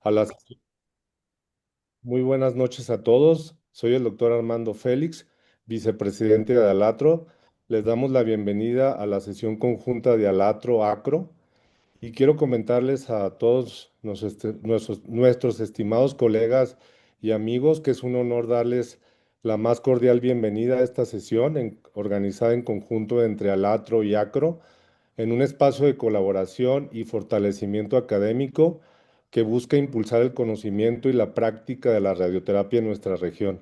A las muy buenas noches a todos. Soy el doctor Armando Félix, vicepresidente de Alatro. Les damos la bienvenida a la sesión conjunta de Alatro Acro y quiero comentarles a todos nuestros estimados colegas y amigos que es un honor darles la más cordial bienvenida a esta sesión organizada en conjunto entre Alatro y Acro en un espacio de colaboración y fortalecimiento académico que busca impulsar el conocimiento y la práctica de la radioterapia en nuestra región.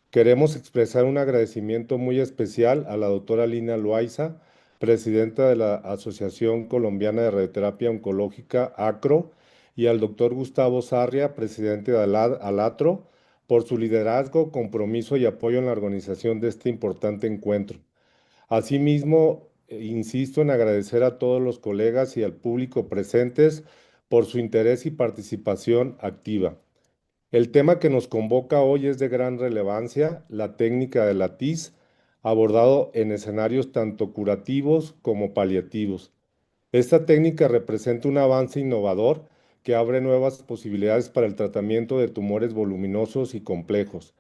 Queremos expresar un agradecimiento muy especial a la doctora Lina Loaiza, presidenta de la Asociación Colombiana de Radioterapia Oncológica, ACRO, y al doctor Gustavo Sarria, presidente de ALATRO, por su liderazgo, compromiso y apoyo en la organización de este importante encuentro. Asimismo, insisto en agradecer a todos los colegas y al público presentes por su interés y participación activa. El tema que nos convoca hoy es de gran relevancia, la técnica de la TIS, abordado en escenarios tanto curativos como paliativos. Esta técnica representa un avance innovador que abre nuevas posibilidades para el tratamiento de tumores voluminosos y complejos.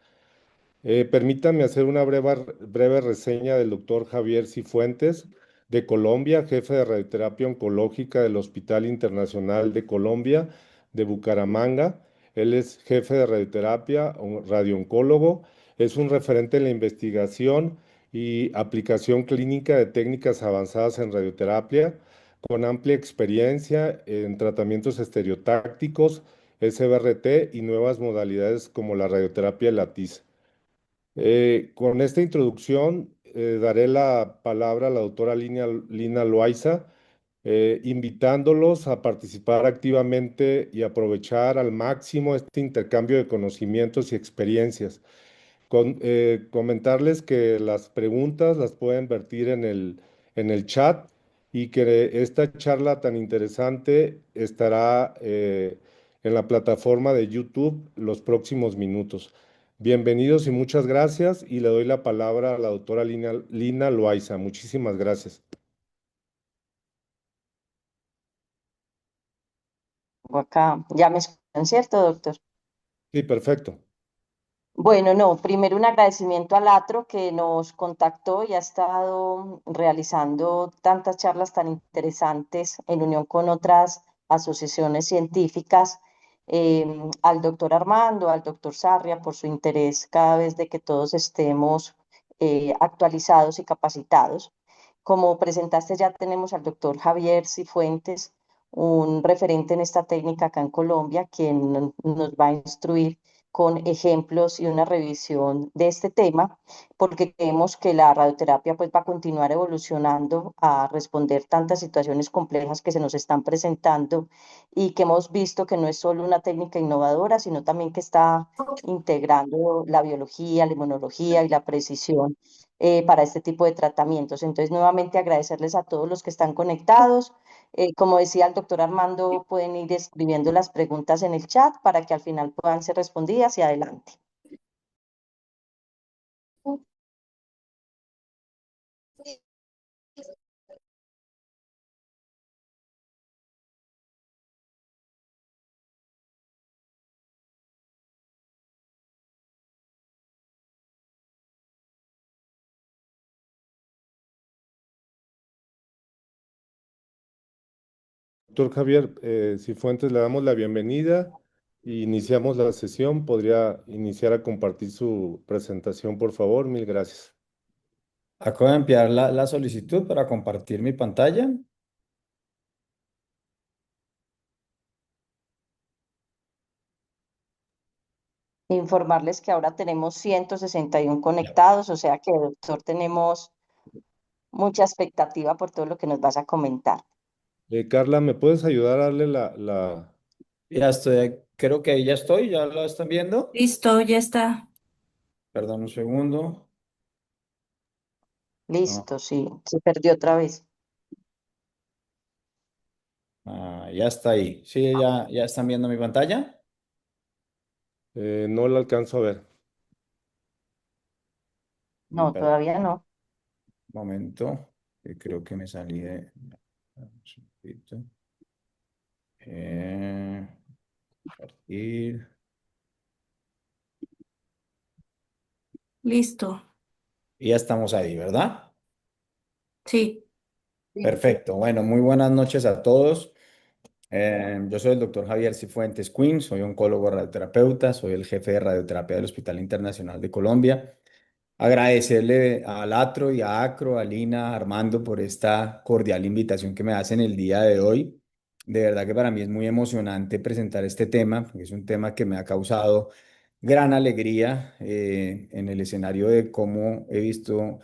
Permítanme hacer una breve reseña del doctor Javier Cifuentes, de Colombia, jefe de radioterapia oncológica del Hospital Internacional de Colombia de Bucaramanga. Él es jefe de radioterapia, radiooncólogo, es un referente en la investigación y aplicación clínica de técnicas avanzadas en radioterapia, con amplia experiencia en tratamientos estereotácticos, SBRT y nuevas modalidades como la radioterapia LATIS. Con esta introducción, daré la palabra a la doctora Lina Loaiza, invitándolos a participar activamente y aprovechar al máximo este intercambio de conocimientos y experiencias. Comentarles que las preguntas las pueden vertir en el chat y que esta charla tan interesante estará en la plataforma de YouTube los próximos minutos. Bienvenidos y muchas gracias y le doy la palabra a la doctora Lina Loaiza. Muchísimas gracias. Acá, ya me escuchan, ¿cierto, doctor? Sí, perfecto. Bueno, no, primero un agradecimiento al Atro que nos contactó y ha estado realizando tantas charlas tan interesantes en unión con otras asociaciones científicas, al doctor Armando, al doctor Sarria, por su interés cada vez de que todos estemos actualizados y capacitados. Como presentaste, ya tenemos al doctor Javier Cifuentes, un referente en esta técnica acá en Colombia, quien nos va a instruir con ejemplos y una revisión de este tema, porque creemos que la radioterapia pues va a continuar evolucionando a responder tantas situaciones complejas que se nos están presentando y que hemos visto que no es solo una técnica innovadora, sino también que está integrando la biología, la inmunología y la precisión para este tipo de tratamientos. Entonces, nuevamente agradecerles a todos los que están conectados. Como decía el doctor Armando, pueden ir escribiendo las preguntas en el chat para que al final puedan ser respondidas y adelante. Doctor Javier Cifuentes, le damos la bienvenida y iniciamos la sesión. ¿Podría iniciar a compartir su presentación, por favor? Mil gracias. Acabo de enviar la solicitud para compartir mi pantalla. Informarles que ahora tenemos 161 Ya. conectados, o sea que, doctor, tenemos mucha expectativa por todo lo que nos vas a comentar. Carla, ¿me puedes ayudar a darle la... Ya estoy, creo que ahí ya estoy, ya lo están viendo. Listo, ya está. Perdón un segundo. No, Listo, sí, se perdió otra vez. ya está ahí. Sí, ya están viendo mi pantalla. no la alcanzo a ver. No, Perdón, todavía no. un momento, que creo que me salí un segundito. Eh, Y, Listo. y ya estamos ahí, ¿verdad? Sí. Sí. Perfecto. Bueno, muy buenas noches a todos. Yo soy el doctor Javier Cifuentes Quinn, soy oncólogo radioterapeuta, soy el jefe de radioterapia del Hospital Internacional de Colombia. Agradecerle a Latro y a Acro, a Lina, a Armando por esta cordial invitación que me hacen el día de hoy. De verdad que para mí es muy emocionante presentar este tema, porque es un tema que me ha causado gran alegría en el escenario de cómo he visto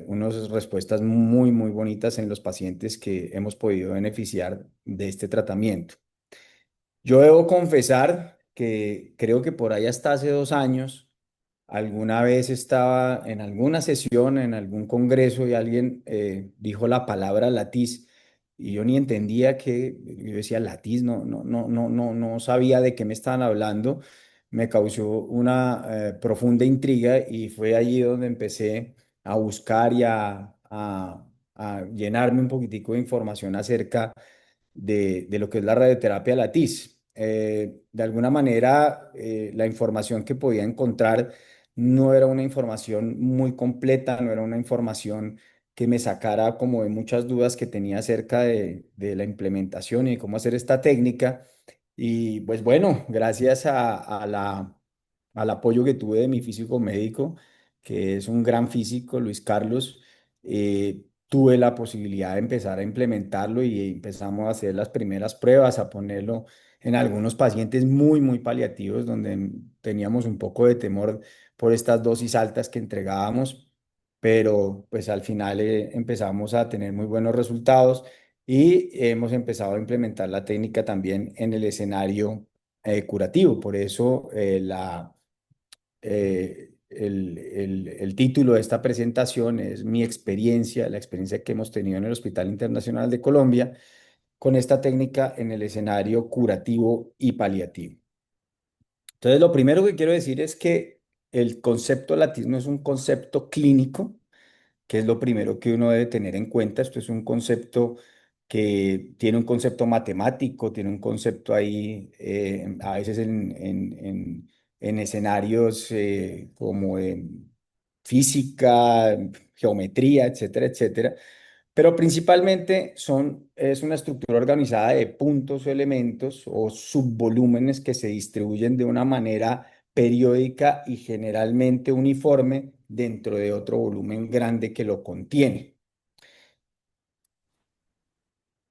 unas respuestas muy, muy bonitas en los pacientes que hemos podido beneficiar de este tratamiento. Yo debo confesar que creo que por ahí hasta hace 2 años, alguna vez estaba en alguna sesión, en algún congreso y alguien dijo la palabra latiz y yo ni entendía que, yo decía latiz, no sabía de qué me estaban hablando. Me causó una profunda intriga y fue allí donde empecé a buscar y a llenarme un poquitico de información acerca de lo que es la radioterapia latiz. De alguna manera, la información que podía encontrar no era una información muy completa, no era una información que me sacara como de muchas dudas que tenía acerca de la implementación y de cómo hacer esta técnica. Y pues bueno, gracias al apoyo que tuve de mi físico médico, que es un gran físico, Luis Carlos, tuve la posibilidad de empezar a implementarlo y empezamos a hacer las primeras pruebas, a ponerlo en algunos pacientes muy, muy paliativos, donde teníamos un poco de temor por estas dosis altas que entregábamos, pero pues al final empezamos a tener muy buenos resultados y hemos empezado a implementar la técnica también en el escenario curativo. Por eso el título de esta presentación es mi experiencia, la experiencia que hemos tenido en el Hospital Internacional de Colombia con esta técnica en el escenario curativo y paliativo. Entonces, lo primero que quiero decir es que el concepto latismo es un concepto clínico, que es lo primero que uno debe tener en cuenta. Esto es un concepto que tiene un concepto matemático, tiene un concepto ahí, a veces en escenarios como física, geometría, etcétera, etcétera. Pero principalmente es una estructura organizada de puntos o elementos o subvolúmenes que se distribuyen de una manera periódica y generalmente uniforme dentro de otro volumen grande que lo contiene.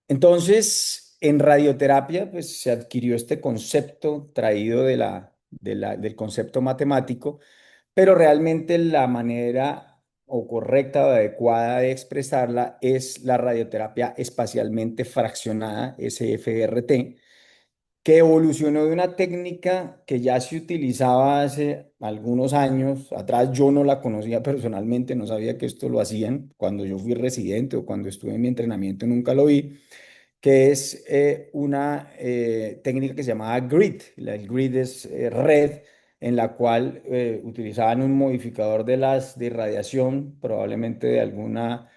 Entonces, en radioterapia, pues se adquirió este concepto traído del concepto matemático, pero realmente la manera o correcta o adecuada de expresarla es la radioterapia espacialmente fraccionada, SFRT, que evolucionó de una técnica que ya se utilizaba hace algunos años atrás. Yo no la conocía personalmente, no sabía que esto lo hacían cuando yo fui residente o cuando estuve en mi entrenamiento, nunca lo vi, que es una técnica que se llamaba grid. El grid es red en la cual utilizaban un modificador de irradiación, probablemente de alguna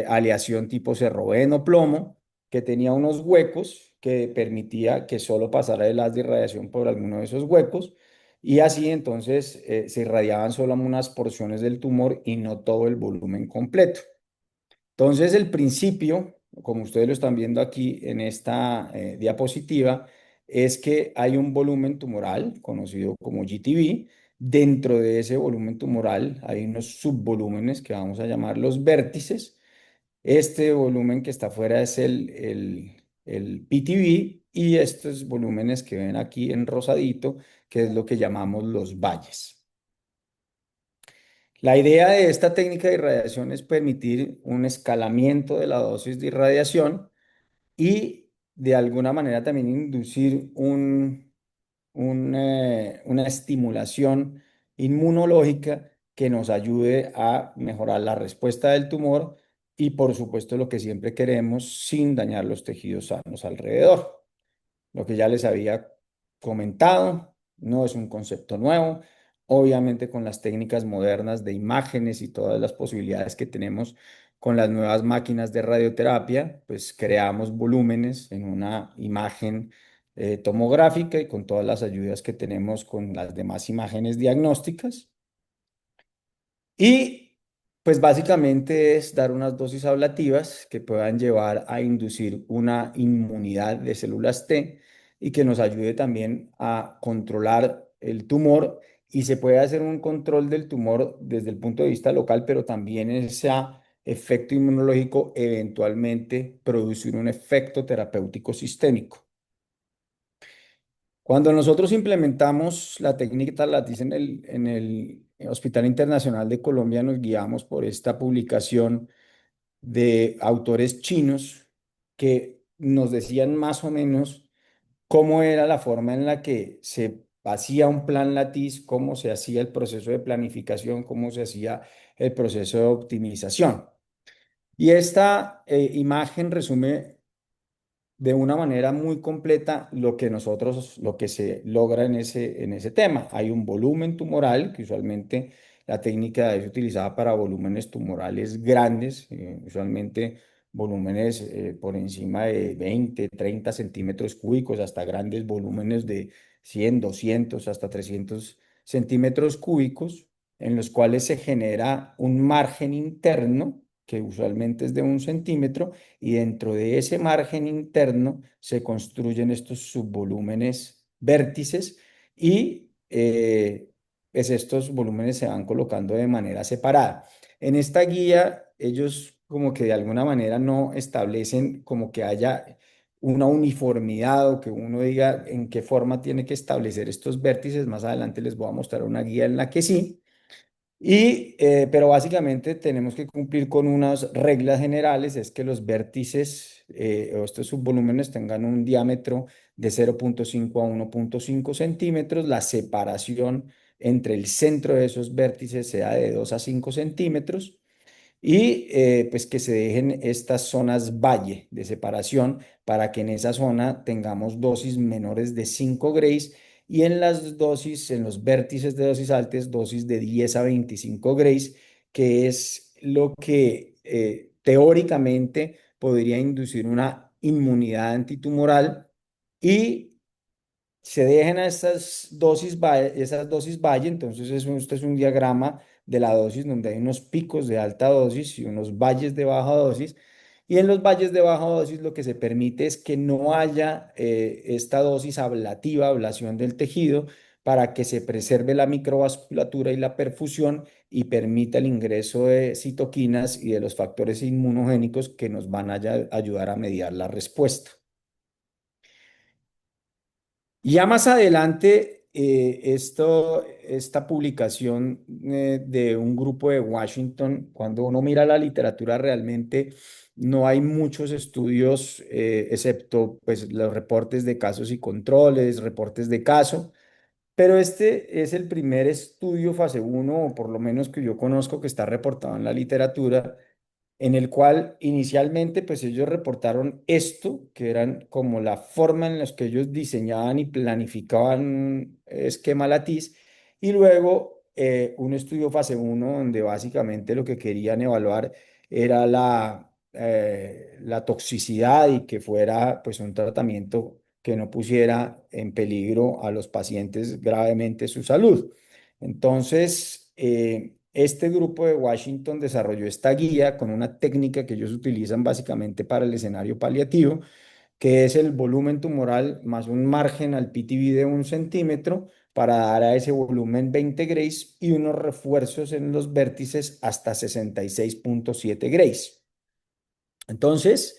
aleación tipo cerroveno o plomo, que tenía unos huecos que permitía que solo pasara el haz de irradiación por alguno de esos huecos. Y así entonces se irradiaban solo unas porciones del tumor y no todo el volumen completo. Entonces, el principio, como ustedes lo están viendo aquí en esta diapositiva, es que hay un volumen tumoral conocido como GTV. Dentro de ese volumen tumoral hay unos subvolúmenes que vamos a llamar los vértices. Este volumen que está afuera es el PTV y estos volúmenes que ven aquí en rosadito, que es lo que llamamos los valles. La idea de esta técnica de irradiación es permitir un escalamiento de la dosis de irradiación y de alguna manera también inducir una estimulación inmunológica que nos ayude a mejorar la respuesta del tumor y por supuesto lo que siempre queremos sin dañar los tejidos sanos alrededor. Lo que ya les había comentado, no es un concepto nuevo. Obviamente con las técnicas modernas de imágenes y todas las posibilidades que tenemos con las nuevas máquinas de radioterapia, pues creamos volúmenes en una imagen tomográfica y con todas las ayudas que tenemos con las demás imágenes diagnósticas. Y pues básicamente es dar unas dosis ablativas que puedan llevar a inducir una inmunidad de células T y que nos ayude también a controlar el tumor. Y se puede hacer un control del tumor desde el punto de vista local, pero también ese efecto inmunológico eventualmente producir un efecto terapéutico sistémico. Cuando nosotros implementamos la técnica Lattice en el Hospital Internacional de Colombia, nos guiamos por esta publicación de autores chinos que nos decían más o menos cómo era la forma en la que se hacía un plan Lattice, cómo se hacía el proceso de planificación, cómo se hacía el proceso de optimización. Y esta imagen resume de una manera muy completa lo que se logra en ese tema. Hay un volumen tumoral, que usualmente la técnica es utilizada para volúmenes tumorales grandes, usualmente volúmenes por encima de 20, 30 centímetros cúbicos, hasta grandes volúmenes de 100, 200, hasta 300 centímetros cúbicos, en los cuales se genera un margen interno, que usualmente es de 1 centímetro, y dentro de ese margen interno se construyen estos subvolúmenes vértices y pues estos volúmenes se van colocando de manera separada. En esta guía ellos como que de alguna manera no establecen como que haya una uniformidad o que uno diga en qué forma tiene que establecer estos vértices. Más adelante les voy a mostrar una guía en la que sí. Pero básicamente tenemos que cumplir con unas reglas generales, es que los vértices o estos subvolúmenes tengan un diámetro de 0,5 a 1,5 centímetros, la separación entre el centro de esos vértices sea de 2 a 5 centímetros y pues que se dejen estas zonas valle de separación para que en esa zona tengamos dosis menores de 5 grays y en las dosis, en los vértices de dosis altas, dosis de 10 a 25 grays, que es lo que teóricamente podría inducir una inmunidad antitumoral y se dejen a esas dosis valle. Entonces este es un diagrama de la dosis donde hay unos picos de alta dosis y unos valles de baja dosis. Y en los valles de baja dosis lo que se permite es que no haya esta dosis ablativa, ablación del tejido, para que se preserve la microvasculatura y la perfusión y permita el ingreso de citoquinas y de los factores inmunogénicos que nos van a ayudar a mediar la respuesta. Ya más adelante, esta publicación de un grupo de Washington, cuando uno mira la literatura, realmente no hay muchos estudios, excepto pues, los reportes de casos y controles, reportes de caso, pero este es el primer estudio fase uno, o por lo menos que yo conozco, que está reportado en la literatura en el cual inicialmente pues ellos reportaron esto, que eran como la forma en la que ellos diseñaban y planificaban un esquema Lattice, y luego un estudio fase uno donde básicamente lo que querían evaluar era la toxicidad y que fuera pues un tratamiento que no pusiera en peligro a los pacientes gravemente su salud. Entonces, este grupo de Washington desarrolló esta guía con una técnica que ellos utilizan básicamente para el escenario paliativo, que es el volumen tumoral más un margen al PTV de 1 centímetro para dar a ese volumen 20 grays y unos refuerzos en los vértices hasta 66,7 grays. Entonces,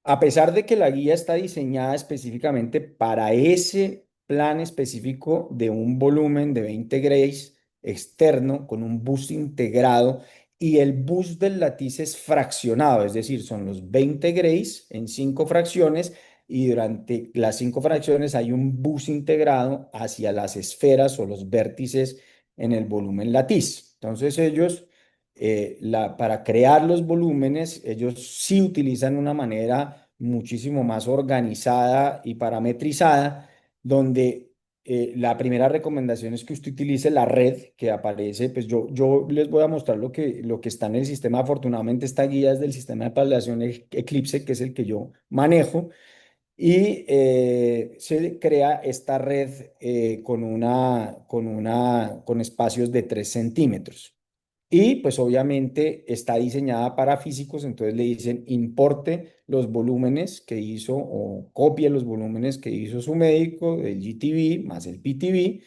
a pesar de que la guía está diseñada específicamente para ese plan específico de un volumen de 20 grays externo con un bus integrado y el bus del látiz es fraccionado, es decir, son los 20 grays en 5 fracciones y durante las 5 fracciones hay un bus integrado hacia las esferas o los vértices en el volumen látiz. Entonces ellos para crear los volúmenes, ellos sí utilizan una manera muchísimo más organizada y parametrizada, donde la primera recomendación es que usted utilice la red que aparece. Pues yo les voy a mostrar lo que está en el sistema. Afortunadamente, esta guía es del sistema de paliación Eclipse, que es el que yo manejo. y se crea esta red con espacios de 3 centímetros. Y pues obviamente está diseñada para físicos, entonces le dicen importe los volúmenes que hizo o copie los volúmenes que hizo su médico del GTV más el PTV.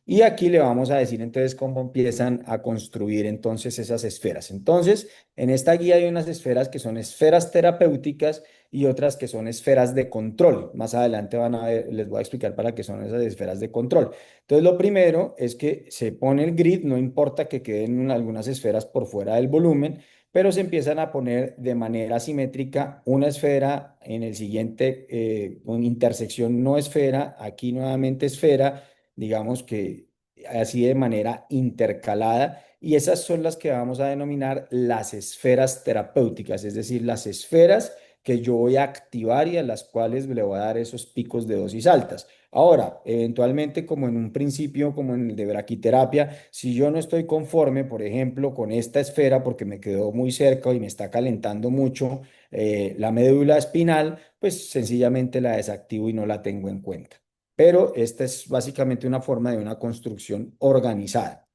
Y aquí le vamos a decir entonces cómo empiezan a construir entonces esas esferas. Entonces, en esta guía hay unas esferas que son esferas terapéuticas y otras que son esferas de control. Más adelante van a ver, les voy a explicar para qué son esas esferas de control. Entonces, lo primero es que se pone el grid, no importa que queden algunas esferas por fuera del volumen, pero se empiezan a poner de manera simétrica una esfera en el siguiente, una intersección no esfera, aquí nuevamente esfera, digamos que así de manera intercalada, y esas son las que vamos a denominar las esferas terapéuticas, es decir, las esferas que yo voy a activar y a las cuales le voy a dar esos picos de dosis altas. Ahora, eventualmente, como en un principio, como en el de braquiterapia, si yo no estoy conforme, por ejemplo, con esta esfera porque me quedó muy cerca y me está calentando mucho la médula espinal, pues sencillamente la desactivo y no la tengo en cuenta. Pero esta es básicamente una forma de una construcción organizada.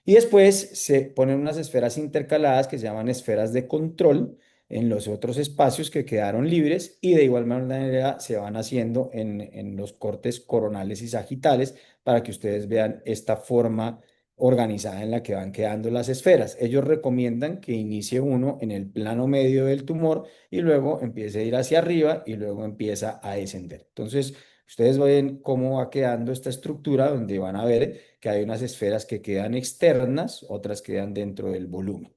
Y después se ponen unas esferas intercaladas que se llaman esferas de control en los otros espacios que quedaron libres, y de igual manera se van haciendo en los cortes coronales y sagitales para que ustedes vean esta forma organizada en la que van quedando las esferas. Ellos recomiendan que inicie uno en el plano medio del tumor y luego empiece a ir hacia arriba y luego empieza a descender. Entonces, ustedes ven cómo va quedando esta estructura donde van a ver que hay unas esferas que quedan externas, otras quedan dentro del volumen.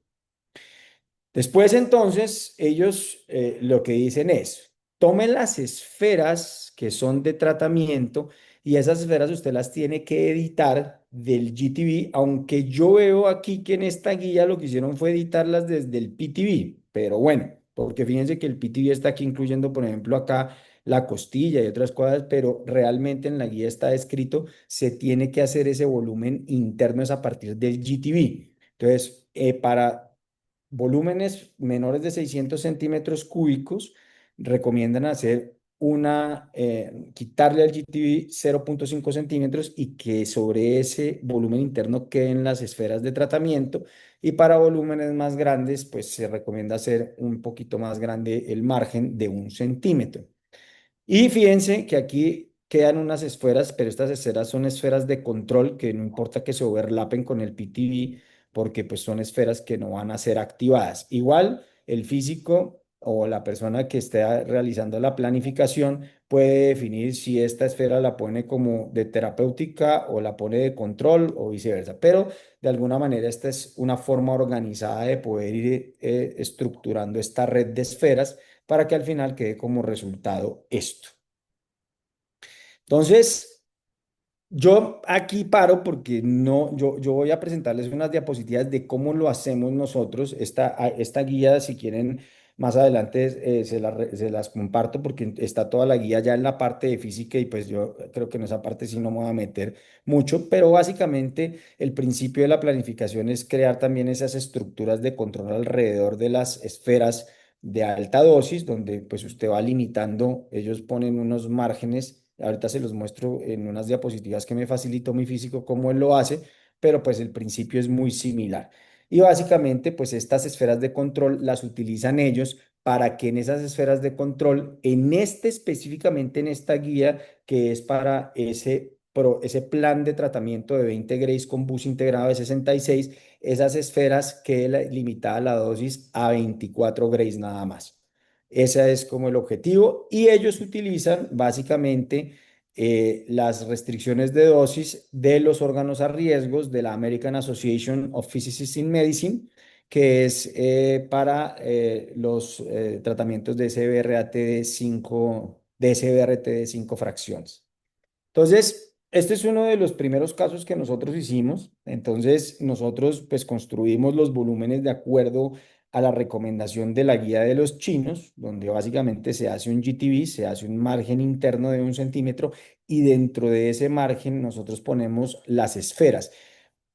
Después, entonces, ellos lo que dicen es, tome las esferas que son de tratamiento y esas esferas usted las tiene que editar del GTV, aunque yo veo aquí que en esta guía lo que hicieron fue editarlas desde el PTV, pero bueno, porque fíjense que el PTV está aquí incluyendo, por ejemplo, acá la costilla y otras cosas, pero realmente en la guía está escrito, se tiene que hacer ese volumen interno es a partir del GTV. Entonces, para volúmenes menores de 600 centímetros cúbicos, recomiendan hacer quitarle al GTV 0,5 centímetros y que sobre ese volumen interno queden las esferas de tratamiento. Y para volúmenes más grandes, pues se recomienda hacer un poquito más grande el margen de 1 centímetro. Y fíjense que aquí quedan unas esferas, pero estas esferas son esferas de control que no importa que se overlapen con el PTV, porque pues son esferas que no van a ser activadas. Igual el físico o la persona que esté realizando la planificación puede definir si esta esfera la pone como de terapéutica o la pone de control o viceversa. Pero de alguna manera esta es una forma organizada de poder ir estructurando esta red de esferas para que al final quede como resultado esto. Entonces, yo aquí paro porque no, yo voy a presentarles unas diapositivas de cómo lo hacemos nosotros. Esta guía, si quieren, más adelante se las comparto porque está toda la guía ya en la parte de física y pues yo creo que en esa parte sí no me voy a meter mucho, pero básicamente el principio de la planificación es crear también esas estructuras de control alrededor de las esferas de alta dosis, donde pues usted va limitando, ellos ponen unos márgenes. Ahorita se los muestro en unas diapositivas que me facilitó mi físico cómo él lo hace, pero pues el principio es muy similar. Y básicamente pues estas esferas de control las utilizan ellos para que en esas esferas de control, específicamente en esta guía que es para ese plan de tratamiento de 20 Grays con bus integrado de 66, esas esferas quede limitada la dosis a 24 Grays nada más. Ese es como el objetivo y ellos utilizan básicamente las restricciones de dosis de los órganos a riesgos de la American Association of Physicists in Medicine, que es para los tratamientos de SBRT de 5 fracciones. Entonces, este es uno de los primeros casos que nosotros hicimos. Entonces, nosotros pues construimos los volúmenes de acuerdo a la recomendación de la guía de los chinos, donde básicamente se hace un GTV, se hace un margen interno de 1 centímetro y dentro de ese margen nosotros ponemos las esferas.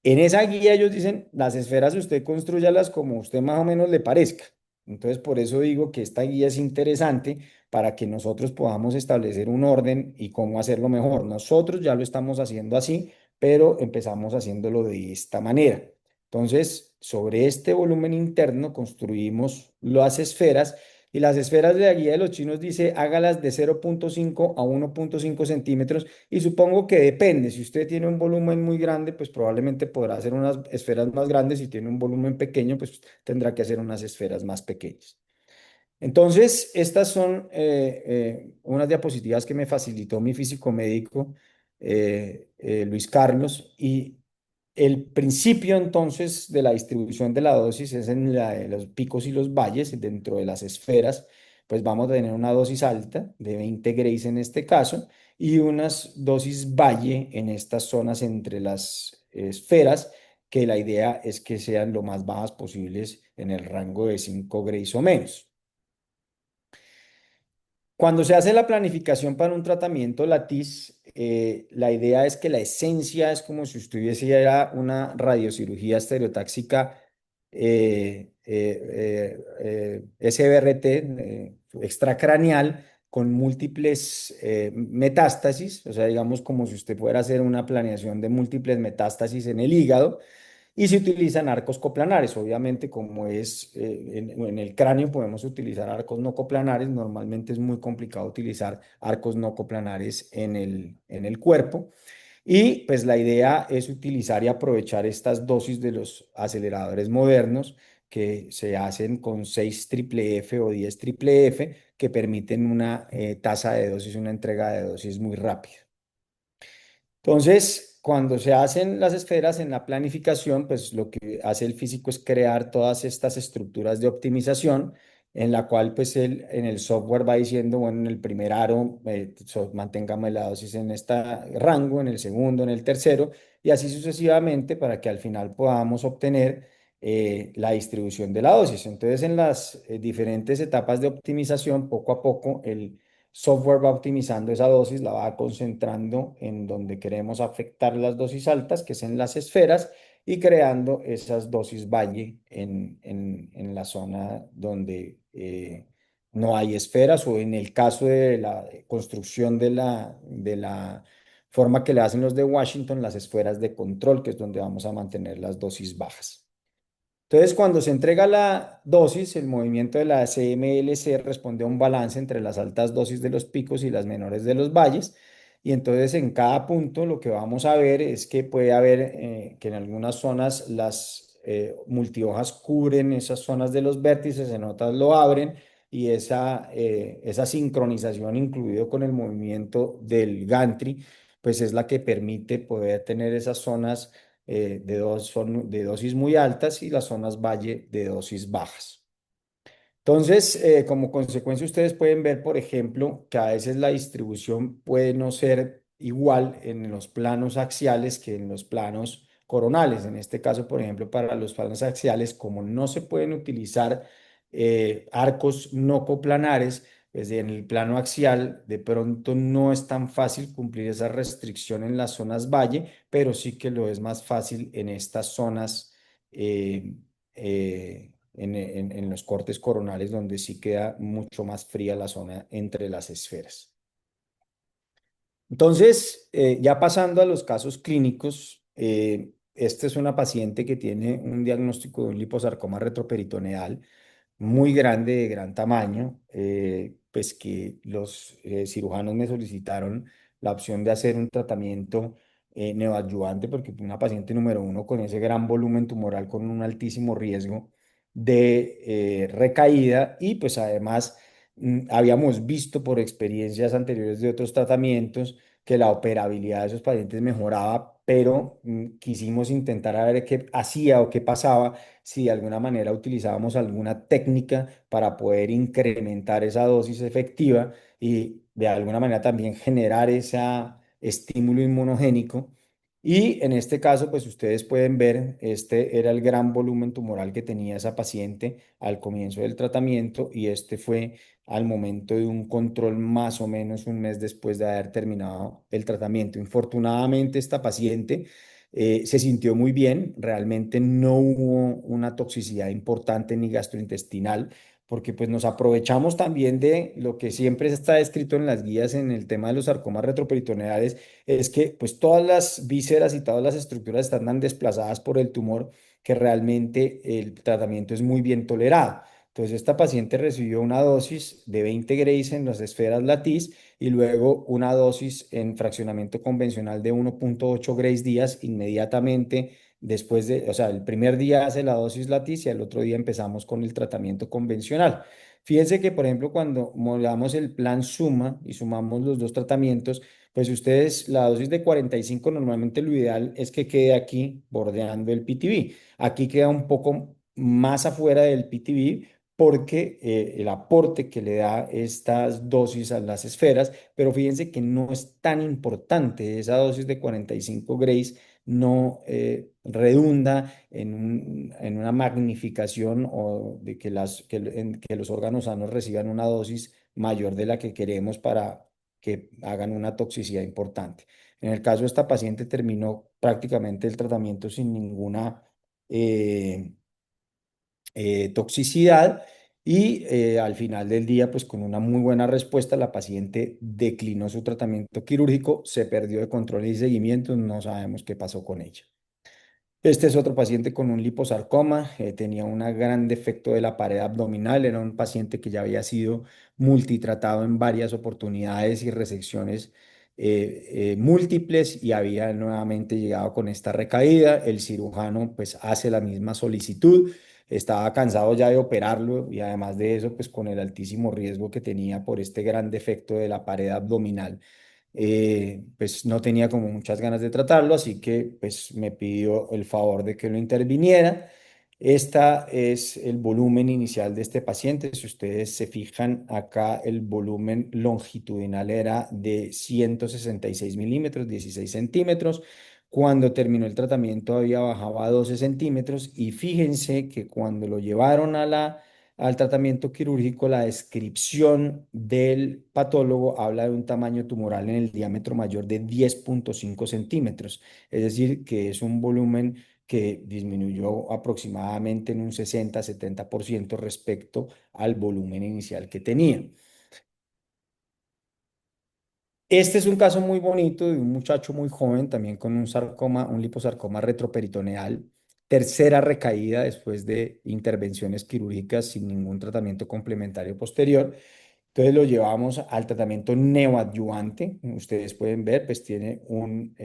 En esa guía ellos dicen, las esferas usted construyalas como usted más o menos le parezca. Entonces, por eso digo que esta guía es interesante para que nosotros podamos establecer un orden y cómo hacerlo mejor. Nosotros ya lo estamos haciendo así, pero empezamos haciéndolo de esta manera. Entonces, sobre este volumen interno construimos las esferas y las esferas de la guía de los chinos dice hágalas de 0,5 a 1,5 centímetros y supongo que depende. Si usted tiene un volumen muy grande, pues probablemente podrá hacer unas esferas más grandes. Si tiene un volumen pequeño, pues tendrá que hacer unas esferas más pequeñas. Entonces, estas son unas diapositivas que me facilitó mi físico médico, Luis Carlos, y el principio entonces de la distribución de la dosis es en la de los picos y los valles, dentro de las esferas, pues vamos a tener una dosis alta de 20 Grays en este caso y unas dosis valle en estas zonas entre las esferas, que la idea es que sean lo más bajas posibles en el rango de 5 Grays o menos. Cuando se hace la planificación para un tratamiento latiz, la idea es que la esencia es como si usted hiciera una radiocirugía estereotáxica SBRT extracraneal con múltiples metástasis, o sea, digamos como si usted fuera a hacer una planeación de múltiples metástasis en el hígado y se utilizan arcos coplanares. Obviamente, como es en el cráneo, podemos utilizar arcos no coplanares. Normalmente es muy complicado utilizar arcos no coplanares en el cuerpo. Y pues la idea es utilizar y aprovechar estas dosis de los aceleradores modernos que se hacen con 6 triple F o 10 triple F, que permiten una tasa de dosis, una entrega de dosis muy rápida. Entonces, cuando se hacen las esferas en la planificación, pues lo que hace el físico es crear todas estas estructuras de optimización en la cual pues él en el software va diciendo, bueno, en el primer aro mantengamos la dosis en este rango, en el segundo, en el tercero, y así sucesivamente para que al final podamos obtener la distribución de la dosis. Entonces, en las diferentes etapas de optimización, poco a poco, el software va optimizando esa dosis, la va concentrando en donde queremos afectar las dosis altas, que es en las esferas, y creando esas dosis valle en la zona donde no hay esferas o en el caso de la construcción de la forma que le hacen los de Washington, las esferas de control, que es donde vamos a mantener las dosis bajas. Entonces, cuando se entrega la dosis, el movimiento de la CMLC responde a un balance entre las altas dosis de los picos y las menores de los valles. Y entonces, en cada punto, lo que vamos a ver es que puede haber que en algunas zonas las multihojas cubren esas zonas de los vértices, en otras lo abren. Y esa sincronización, incluido con el movimiento del gantry, pues es la que permite poder tener esas zonas de dosis muy altas y las zonas valle de dosis bajas. Entonces, como consecuencia, ustedes pueden ver, por ejemplo, que a veces la distribución puede no ser igual en los planos axiales que en los planos coronales. En este caso, por ejemplo, para los planos axiales, como no se pueden utilizar arcos no coplanares, pues en el plano axial de pronto no es tan fácil cumplir esa restricción en las zonas valle, pero sí que lo es más fácil en estas zonas. En los cortes coronales donde sí queda mucho más fría la zona entre las esferas. Entonces, ya pasando a los casos clínicos, esta es una paciente que tiene un diagnóstico de un liposarcoma retroperitoneal muy grande, de gran tamaño, pues que los cirujanos me solicitaron la opción de hacer un tratamiento neoadyuvante porque una paciente número uno con ese gran volumen tumoral con un altísimo riesgo de recaída y pues además habíamos visto por experiencias anteriores de otros tratamientos que la operabilidad de esos pacientes mejoraba, pero quisimos intentar a ver qué hacía o qué pasaba si de alguna manera utilizábamos alguna técnica para poder incrementar esa dosis efectiva y de alguna manera también generar ese estímulo inmunogénico. Y en este caso, pues ustedes pueden ver, este era el gran volumen tumoral que tenía esa paciente al comienzo del tratamiento y este fue al momento de un control más o menos un mes después de haber terminado el tratamiento. Infortunadamente, esta paciente se sintió muy bien, realmente no hubo una toxicidad importante ni gastrointestinal, porque pues nos aprovechamos también de lo que siempre está escrito en las guías en el tema de los sarcomas retroperitoneales, es que pues todas las vísceras y todas las estructuras están tan desplazadas por el tumor que realmente el tratamiento es muy bien tolerado. Entonces, esta paciente recibió una dosis de 20 Grays en las esferas Lattice y luego una dosis en fraccionamiento convencional de 1,8 Grays días inmediatamente después de, o sea, el primer día hace la dosis Lattice y al otro día empezamos con el tratamiento convencional. Fíjense que, por ejemplo, cuando modelamos el plan suma y sumamos los dos tratamientos, pues ustedes, la dosis de 45 normalmente lo ideal es que quede aquí bordeando el PTV. Aquí queda un poco más afuera del PTV porque el aporte que le da estas dosis a las esferas, pero fíjense que no es tan importante. Esa dosis de 45 Grays no redunda en una magnificación o de que, que los órganos sanos reciban una dosis mayor de la que queremos para que hagan una toxicidad importante. En el caso de esta paciente terminó prácticamente el tratamiento sin ninguna eh, toxicidad y al final del día, pues con una muy buena respuesta, la paciente declinó su tratamiento quirúrgico, se perdió de control y seguimiento, no sabemos qué pasó con ella. Este es otro paciente con un liposarcoma, tenía un gran defecto de la pared abdominal, era un paciente que ya había sido multitratado en varias oportunidades y resecciones múltiples y había nuevamente llegado con esta recaída. El cirujano pues hace la misma solicitud, estaba cansado ya de operarlo y además de eso pues con el altísimo riesgo que tenía por este gran defecto de la pared abdominal pues no tenía como muchas ganas de tratarlo, así que pues me pidió el favor de que lo interviniera. Esta es el volumen inicial de este paciente. Si ustedes se fijan acá, el volumen longitudinal era de 166 milímetros, 16 centímetros. Cuando terminó el tratamiento había bajado a 12 centímetros y fíjense que cuando lo llevaron al tratamiento quirúrgico, la descripción del patólogo habla de un tamaño tumoral en el diámetro mayor de 10,5 centímetros, es decir, que es un volumen que disminuyó aproximadamente en un 60-70% respecto al volumen inicial que tenía. Este es un caso muy bonito de un muchacho muy joven, también con un sarcoma, un liposarcoma retroperitoneal, tercera recaída después de intervenciones quirúrgicas sin ningún tratamiento complementario posterior. Entonces lo llevamos al tratamiento neoadyuvante. Ustedes pueden ver, pues tiene un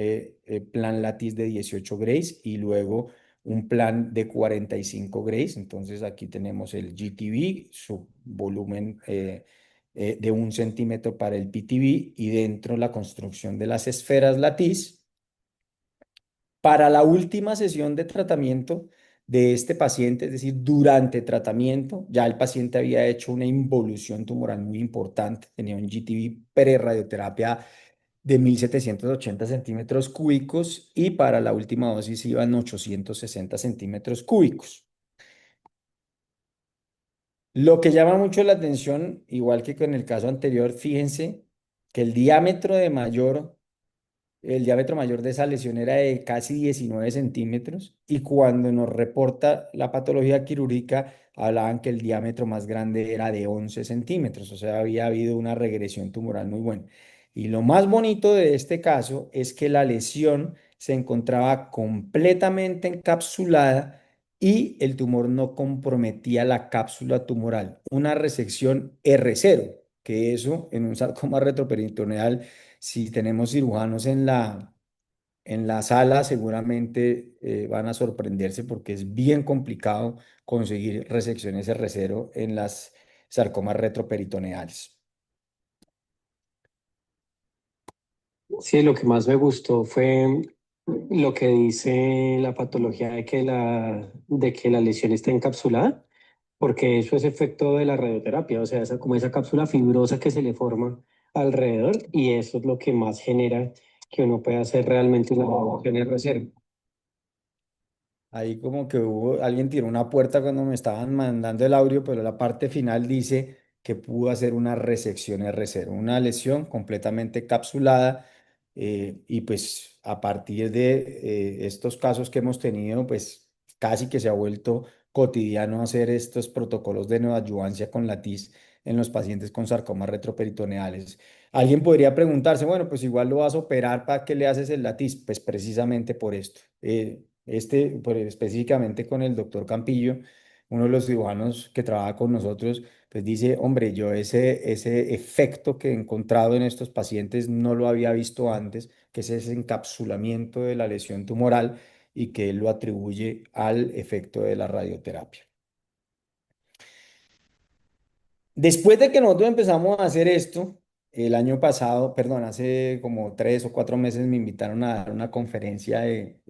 plan Lattice de 18 Grays y luego un plan de 45 Grays. Entonces aquí tenemos el GTV, su volumen de 1 centímetro para el PTV y dentro la construcción de las esferas Lattice. Para la última sesión de tratamiento de este paciente, es decir, durante tratamiento, ya el paciente había hecho una involución tumoral muy importante, tenía un GTV pre-radioterapia de 1.780 centímetros cúbicos y para la última dosis iban 860 centímetros cúbicos. Lo que llama mucho la atención, igual que con el caso anterior, fíjense que el diámetro mayor de esa lesión era de casi 19 centímetros y cuando nos reporta la patología quirúrgica hablaban que el diámetro más grande era de 11 centímetros, o sea, había habido una regresión tumoral muy buena. Y lo más bonito de este caso es que la lesión se encontraba completamente encapsulada y el tumor no comprometía la cápsula tumoral, una resección R0, que eso en un sarcoma retroperitoneal si tenemos cirujanos en la sala, seguramente van a sorprenderse porque es bien complicado conseguir resecciones R0 en las sarcomas retroperitoneales. Sí, lo que más me gustó fue lo que dice la patología de que la lesión está encapsulada, porque eso es efecto de la radioterapia, o sea, como esa cápsula fibrosa que se le forma alrededor, y eso es lo que más genera que uno pueda hacer realmente una evaluación de reserva. Ahí como que alguien tiró una puerta cuando me estaban mandando el audio, pero la parte final dice que pudo hacer una resección R0, una lesión completamente capsulada y pues a partir de estos casos que hemos tenido, pues casi que se ha vuelto cotidiano hacer estos protocolos de neoadyuvancia con latiz en los pacientes con sarcomas retroperitoneales. Alguien podría preguntarse, bueno, pues igual lo vas a operar, ¿para qué le haces el latiz? Pues precisamente por esto. Específicamente con el doctor Campillo, uno de los cirujanos que trabaja con nosotros, pues dice, hombre, yo ese efecto que he encontrado en estos pacientes no lo había visto antes, que es ese encapsulamiento de la lesión tumoral y que él lo atribuye al efecto de la radioterapia. Después de que nosotros empezamos a hacer esto, el año pasado, perdón, hace como 3 o 4 meses me invitaron a dar una conferencia de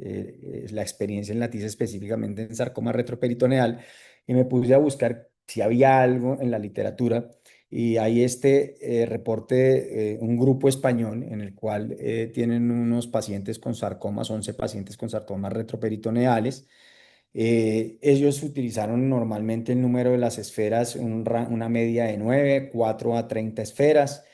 la experiencia en la TIS específicamente en sarcoma retroperitoneal y me puse a buscar si había algo en la literatura y hay este reporte, un grupo español en el cual tienen unos pacientes con sarcomas, 11 pacientes con sarcomas retroperitoneales. Ellos utilizaron normalmente el número de las esferas, una media de 9, 4 a 30 esferas.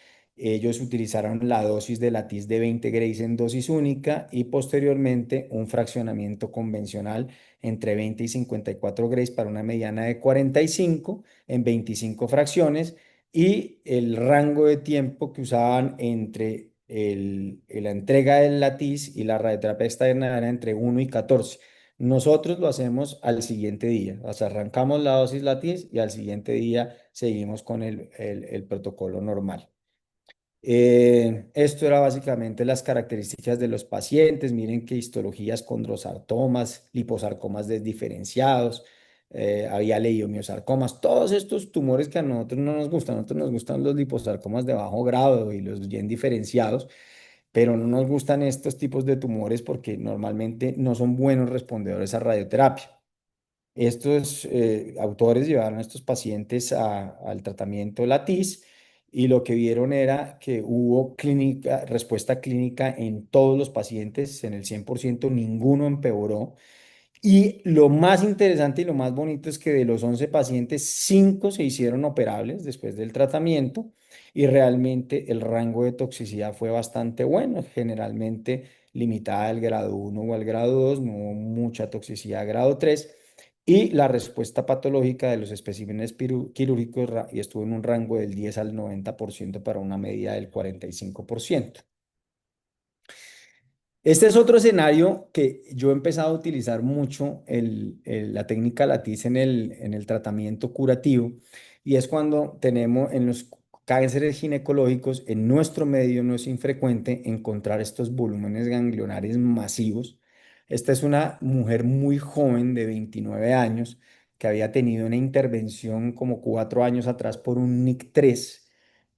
Ellos utilizaron la dosis de latiz de 20 Grays en dosis única y posteriormente un fraccionamiento convencional entre 20 y 54 Grays para una mediana de 45 en 25 fracciones y el rango de tiempo que usaban entre la entrega del latiz y la radioterapia externa era entre 1 y 14. Nosotros lo hacemos al siguiente día, o sea, arrancamos la dosis latiz y al siguiente día seguimos con el protocolo normal. Esto era básicamente las características de los pacientes. Miren que histologías condrosartomas, liposarcomas desdiferenciados, había leiomyosarcomas, todos estos tumores que a nosotros no nos gustan. A nosotros nos gustan los liposarcomas de bajo grado y los bien diferenciados, pero no nos gustan estos tipos de tumores porque normalmente no son buenos respondedores a radioterapia. Estos autores llevaron a estos pacientes al tratamiento latiz y lo que vieron era que hubo respuesta clínica en todos los pacientes, en el 100%, ninguno empeoró. Y lo más interesante y lo más bonito es que de los 11 pacientes, 5 se hicieron operables después del tratamiento y realmente el rango de toxicidad fue bastante bueno, generalmente limitada al grado 1 o al grado 2, no hubo mucha toxicidad grado 3 y la respuesta patológica de los especímenes quirúrgicos y estuvo en un rango del 10 al 90% para una medida del 45%. Este es otro escenario que yo he empezado a utilizar mucho la técnica latiz en el tratamiento curativo y es cuando tenemos en los cánceres ginecológicos, en nuestro medio no es infrecuente encontrar estos volúmenes ganglionares masivos. Esta es una mujer muy joven de 29 años que había tenido una intervención como 4 años atrás por un NIC3,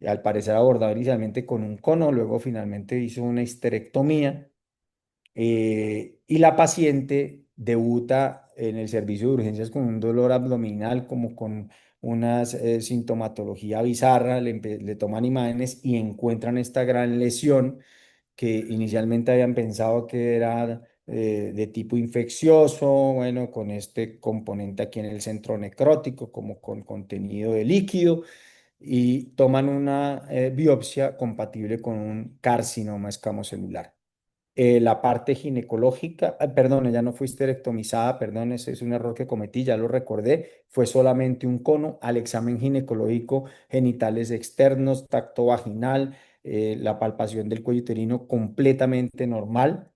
al parecer abordado inicialmente con un cono, luego finalmente hizo una histerectomía y la paciente debuta en el servicio de urgencias con un dolor abdominal, como con una sintomatología bizarra, le toman imágenes y encuentran esta gran lesión que inicialmente habían pensado que era de tipo infeccioso, bueno, con este componente aquí en el centro necrótico, como con contenido de líquido, y toman una biopsia compatible con un carcinoma escamocelular. La parte ginecológica, perdón, ella no fue histerectomizada, perdón, ese es un error que cometí, ya lo recordé, fue solamente un cono al examen ginecológico, genitales externos, tacto vaginal, la palpación del cuello uterino completamente normal.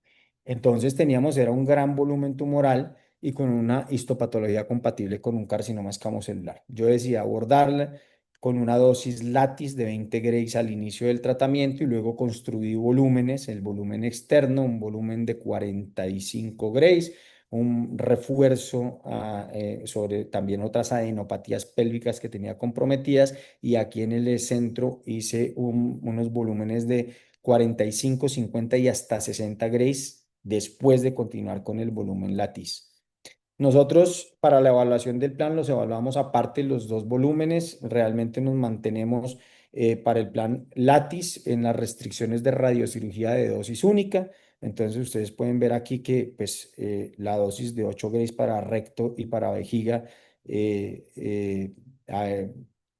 Entonces teníamos, era un gran volumen tumoral y con una histopatología compatible con un carcinoma escamocelular. Yo decía abordarla con una dosis Lattice de 20 Grays al inicio del tratamiento y luego construí volúmenes, el volumen externo, un volumen de 45 Grays, un refuerzo sobre también otras adenopatías pélvicas que tenía comprometidas y aquí en el centro hice unos volúmenes de 45, 50 y hasta 60 Grays después de continuar con el volumen Lattice. Nosotros para la evaluación del plan los evaluamos aparte los dos volúmenes, realmente nos mantenemos para el plan Lattice en las restricciones de radiocirugía de dosis única, entonces ustedes pueden ver aquí que pues, la dosis de 8 Grays para recto y para vejiga eh, eh, eh,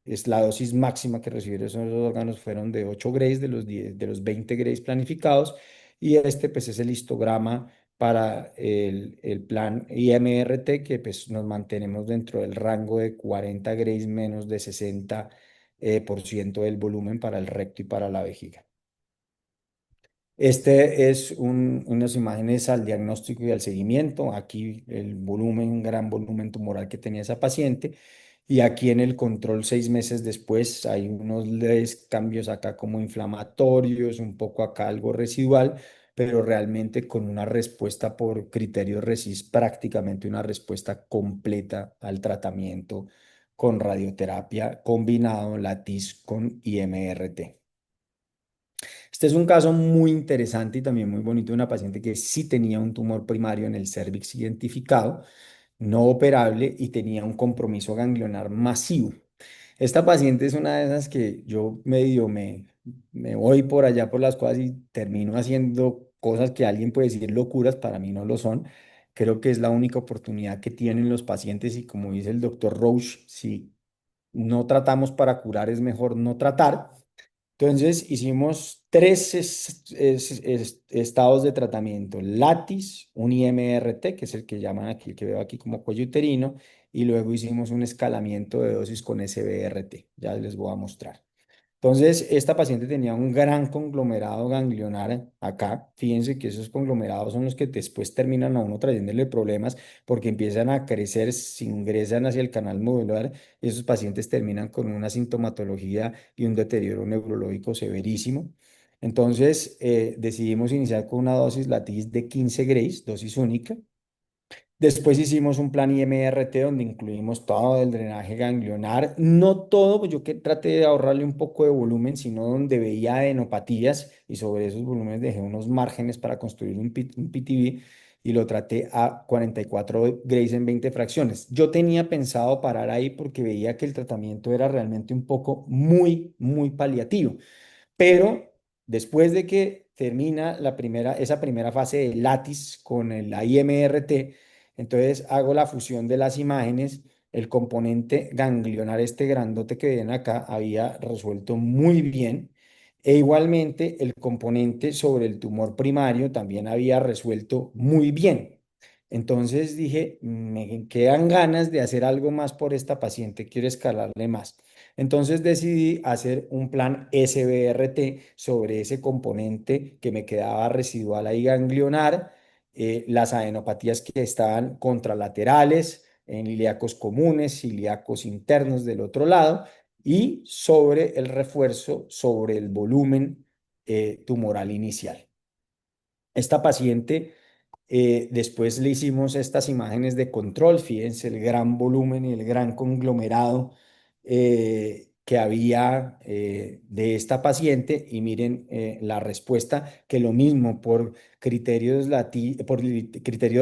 es la dosis máxima que recibieron esos órganos, fueron de 8 Grays de los 20 Grays planificados y este pues es el histograma para el plan IMRT, que pues nos mantenemos dentro del rango de 40 grays menos de 60 por ciento del volumen para el recto y para la vejiga. Este es unas imágenes al diagnóstico y al seguimiento. Aquí el volumen, un gran volumen tumoral que tenía esa paciente. Y aquí en el control 6 meses después hay unos leves cambios acá como inflamatorios, un poco acá algo residual, pero realmente con una respuesta por criterios RECIST, prácticamente una respuesta completa al tratamiento con radioterapia combinado LATIS con IMRT. Este es un caso muy interesante y también muy bonito de una paciente que sí tenía un tumor primario en el cervix identificado, no operable y tenía un compromiso ganglionar masivo. Esta paciente es una de esas que yo medio me voy por allá por las cosas y termino haciendo cosas que alguien puede decir locuras, para mí no lo son. Creo que es la única oportunidad que tienen los pacientes y como dice el doctor Roche, si no tratamos para curar es mejor no tratar. Entonces hicimos tres estados de tratamiento, LATIS, un IMRT, que es el que llaman aquí, el que veo aquí como cuello uterino, y luego hicimos un escalamiento de dosis con SBRT, ya les voy a mostrar. Entonces, esta paciente tenía un gran conglomerado ganglionar acá. Fíjense que esos conglomerados son los que después terminan a uno trayéndole problemas porque empiezan a crecer, se ingresan hacia el canal medular y esos pacientes terminan con una sintomatología y un deterioro neurológico severísimo. Entonces, decidimos iniciar con una dosis latiz de 15 grays, dosis única. Después hicimos un plan IMRT donde incluimos todo el drenaje ganglionar, no todo, pues yo que traté de ahorrarle un poco de volumen, sino donde veía adenopatías y sobre esos volúmenes dejé unos márgenes para construir un PTV y lo traté a 44 grays en 20 fracciones. Yo tenía pensado parar ahí porque veía que el tratamiento era realmente un poco muy paliativo. Pero después de que termina esa primera fase de LATIS con el IMRT, entonces hago la fusión de las imágenes. El componente ganglionar, este grandote que ven acá, había resuelto muy bien. E igualmente el componente sobre el tumor primario también había resuelto muy bien. Entonces dije, me quedan ganas de hacer algo más por esta paciente, quiero escalarle más. Entonces decidí hacer un plan SBRT sobre ese componente que me quedaba residual ahí ganglionar, las adenopatías que estaban contralaterales, en ilíacos comunes, ilíacos internos del otro lado, y sobre el refuerzo sobre el volumen tumoral inicial. Esta paciente, después le hicimos estas imágenes de control, fíjense el gran volumen y el gran conglomerado que había de esta paciente y miren la respuesta, que lo mismo por criterios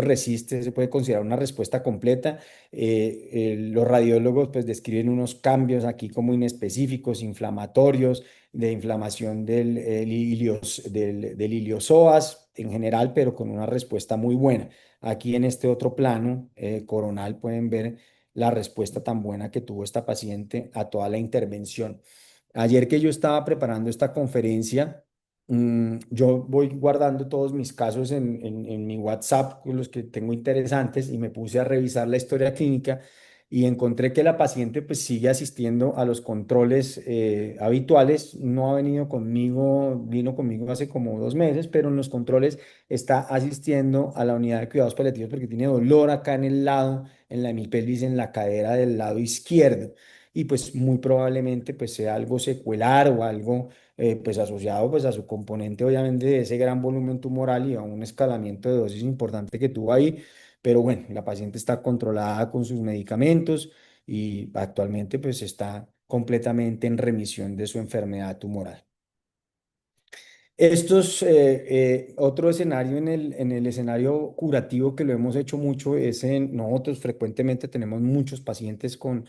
RECIST se puede considerar una respuesta completa. Los radiólogos pues describen unos cambios aquí como inespecíficos, inflamatorios, de inflamación del iliosoas en general, pero con una respuesta muy buena. Aquí en este otro plano coronal pueden ver la respuesta tan buena que tuvo esta paciente a toda la intervención. Ayer que yo estaba preparando esta conferencia, yo voy guardando todos mis casos en mi WhatsApp, los que tengo interesantes, y me puse a revisar la historia clínica y encontré que la paciente pues sigue asistiendo a los controles habituales. No ha venido conmigo, vino conmigo hace como 2 meses, pero en los controles está asistiendo a la unidad de cuidados paliativos porque tiene dolor acá en el lado, en la hemipelvis, en la cadera del lado izquierdo. Y pues muy probablemente pues sea algo secuelar o algo pues asociado pues a su componente obviamente de ese gran volumen tumoral y a un escalamiento de dosis importante que tuvo ahí, pero bueno, la paciente está controlada con sus medicamentos y actualmente pues está completamente en remisión de su enfermedad tumoral. Otro escenario en el escenario curativo que lo hemos hecho mucho es nosotros frecuentemente tenemos muchos pacientes con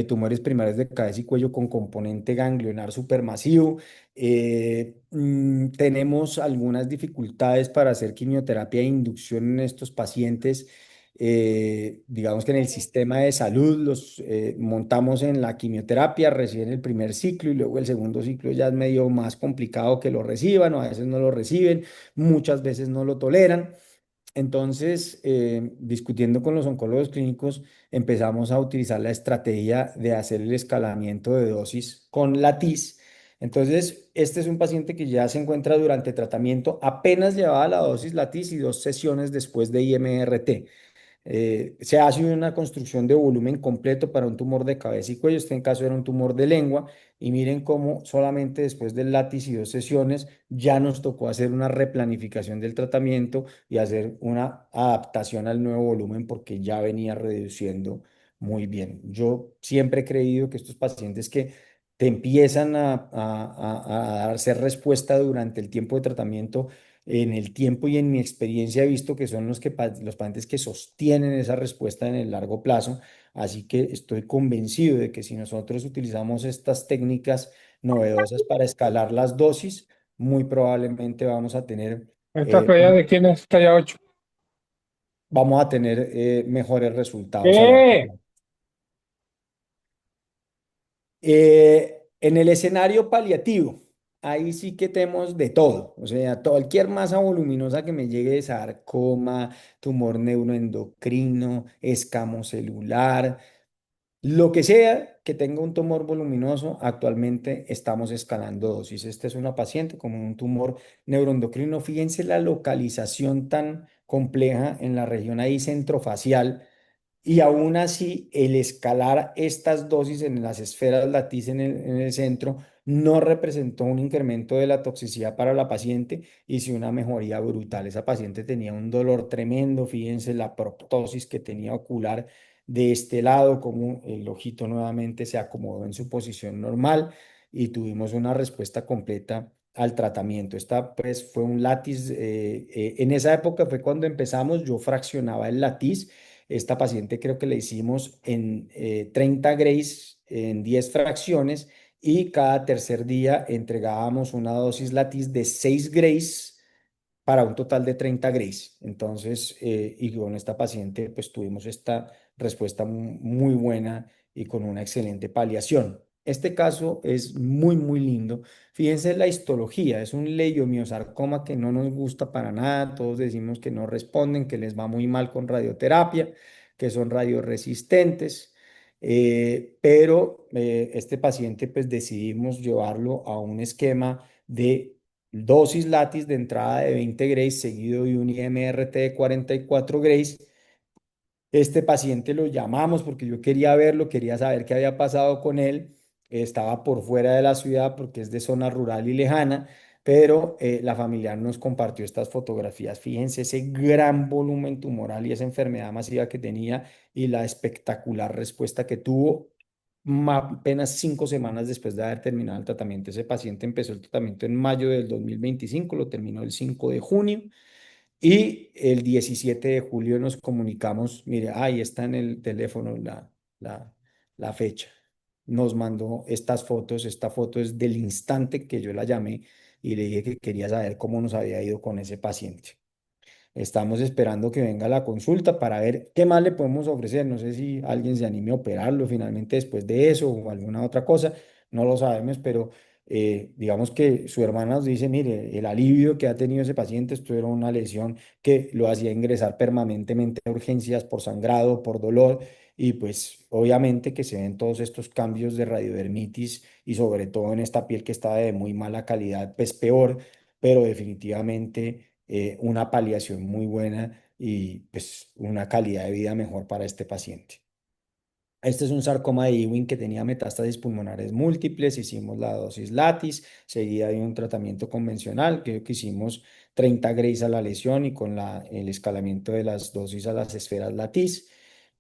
tumores primarios de cabeza y cuello con componente ganglionar supermasivo. Tenemos algunas dificultades para hacer quimioterapia de inducción en estos pacientes. Digamos que en el sistema de salud los montamos en la quimioterapia, reciben el primer ciclo y luego el segundo ciclo ya es medio más complicado que lo reciban o a veces no lo reciben, muchas veces no lo toleran. Entonces, discutiendo con los oncólogos clínicos, empezamos a utilizar la estrategia de hacer el escalamiento de dosis con la TIS. Entonces, este es un paciente que ya se encuentra durante tratamiento, apenas llevaba la dosis la TIS y 2 sesiones después de IMRT. Se hace una construcción de volumen completo para un tumor de cabeza y cuello. Este en caso era un tumor de lengua. Y miren cómo solamente después del látiz y 2 sesiones ya nos tocó hacer una replanificación del tratamiento y hacer una adaptación al nuevo volumen porque ya venía reduciendo muy bien. Yo siempre he creído que estos pacientes que te empiezan a hacer respuesta durante el tiempo de tratamiento, en el tiempo y en mi experiencia he visto que son los pacientes que sostienen esa respuesta en el largo plazo. Así que estoy convencido de que si nosotros utilizamos estas técnicas novedosas para escalar las dosis, muy probablemente ¿Esta eh, falla de quién es talla 8? vamos a tener mejores resultados a largo ¿Qué? plazo. En el escenario paliativo, ahí sí que tenemos de todo, o sea, cualquier masa voluminosa que me llegue de sarcoma, tumor neuroendocrino, escamo celular, lo que sea que tenga un tumor voluminoso, actualmente estamos escalando dosis. Esta es una paciente con un tumor neuroendocrino. Fíjense la localización tan compleja en la región ahí centrofacial y aún así, el escalar estas dosis en las esferas latiz en el centro no representó un incremento de la toxicidad para la paciente y sí una mejoría brutal. Esa paciente tenía un dolor tremendo, fíjense la proptosis que tenía ocular de este lado, como el ojito nuevamente se acomodó en su posición normal y tuvimos una respuesta completa al tratamiento. Esta pues fue un látiz, en esa época fue cuando empezamos, yo fraccionaba el látiz. Esta paciente creo que le hicimos en 30 grays en 10 fracciones y cada tercer día entregábamos una dosis látiz de 6 grays para un total de 30 grays. Entonces, y con esta paciente pues tuvimos esta respuesta muy buena y con una excelente paliación. Este caso es muy lindo. Fíjense la histología, es un leiomiosarcoma que no nos gusta para nada. Todos decimos que no responden, que les va muy mal con radioterapia, que son radioresistentes. Pero este paciente pues decidimos llevarlo a un esquema de dosis látiz de entrada de 20 grays seguido de un IMRT de 44 grays. Este paciente lo llamamos porque yo quería verlo, quería saber qué había pasado con él. Estaba por fuera de la ciudad porque es de zona rural y lejana, pero la familiar nos compartió estas fotografías. Fíjense ese gran volumen tumoral y esa enfermedad masiva que tenía y la espectacular respuesta que tuvo apenas 5 semanas después de haber terminado el tratamiento. Ese paciente empezó el tratamiento en mayo del 2025, lo terminó el 5 de junio. Y el 17 de julio nos comunicamos, mire, ahí está en el teléfono la, la fecha. Nos mandó estas fotos, esta foto es del instante que yo la llamé y le dije que quería saber cómo nos había ido con ese paciente. Estamos esperando que venga la consulta para ver qué más le podemos ofrecer. No sé si alguien se anime a operarlo finalmente después de eso o alguna otra cosa. No lo sabemos, pero digamos que su hermana nos dice, mire, el alivio que ha tenido ese paciente, esto era una lesión que lo hacía ingresar permanentemente a urgencias por sangrado, por dolor. Y pues obviamente que se ven todos estos cambios de radiodermitis y sobre todo en esta piel que está de muy mala calidad, pues peor, pero definitivamente una paliación muy buena y pues una calidad de vida mejor para este paciente. Este es un sarcoma de Ewing que tenía metástasis pulmonares múltiples. Hicimos la dosis látiz, seguida de un tratamiento convencional. Creo que hicimos 30 grays a la lesión y con el escalamiento de las dosis a las esferas látiz.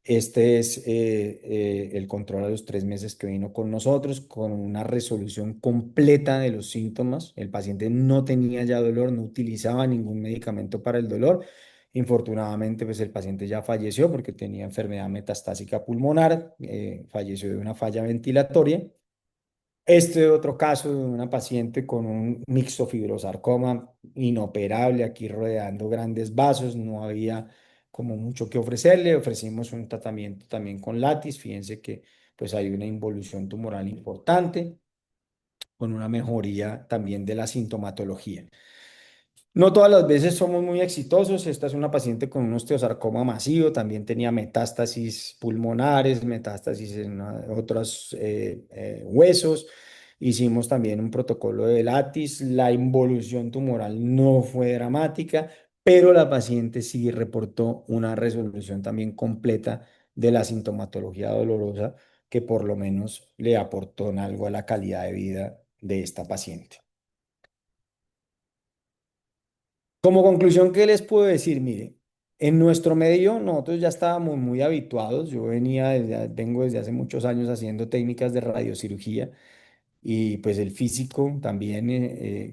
Este es el control a los 3 meses que vino con nosotros, con una resolución completa de los síntomas. El paciente no tenía ya dolor, no utilizaba ningún medicamento para el dolor. Infortunadamente, pues el paciente ya falleció porque tenía enfermedad metastásica pulmonar, falleció de una falla ventilatoria. Este otro caso de una paciente con un mixofibrosarcoma inoperable, aquí rodeando grandes vasos, no había como mucho que ofrecerle, ofrecimos un tratamiento también con látiz, fíjense que pues hay una involución tumoral importante, con una mejoría también de la sintomatología. No todas las veces somos muy exitosos. Esta es una paciente con un osteosarcoma masivo, también tenía metástasis pulmonares, metástasis en otros huesos. Hicimos también un protocolo de Latis. La involución tumoral no fue dramática, pero la paciente sí reportó una resolución también completa de la sintomatología dolorosa que por lo menos le aportó en algo a la calidad de vida de esta paciente. Como conclusión, ¿qué les puedo decir? Mire, en nuestro medio nosotros ya estábamos muy habituados. Yo vengo desde hace muchos años haciendo técnicas de radiocirugía y pues el físico también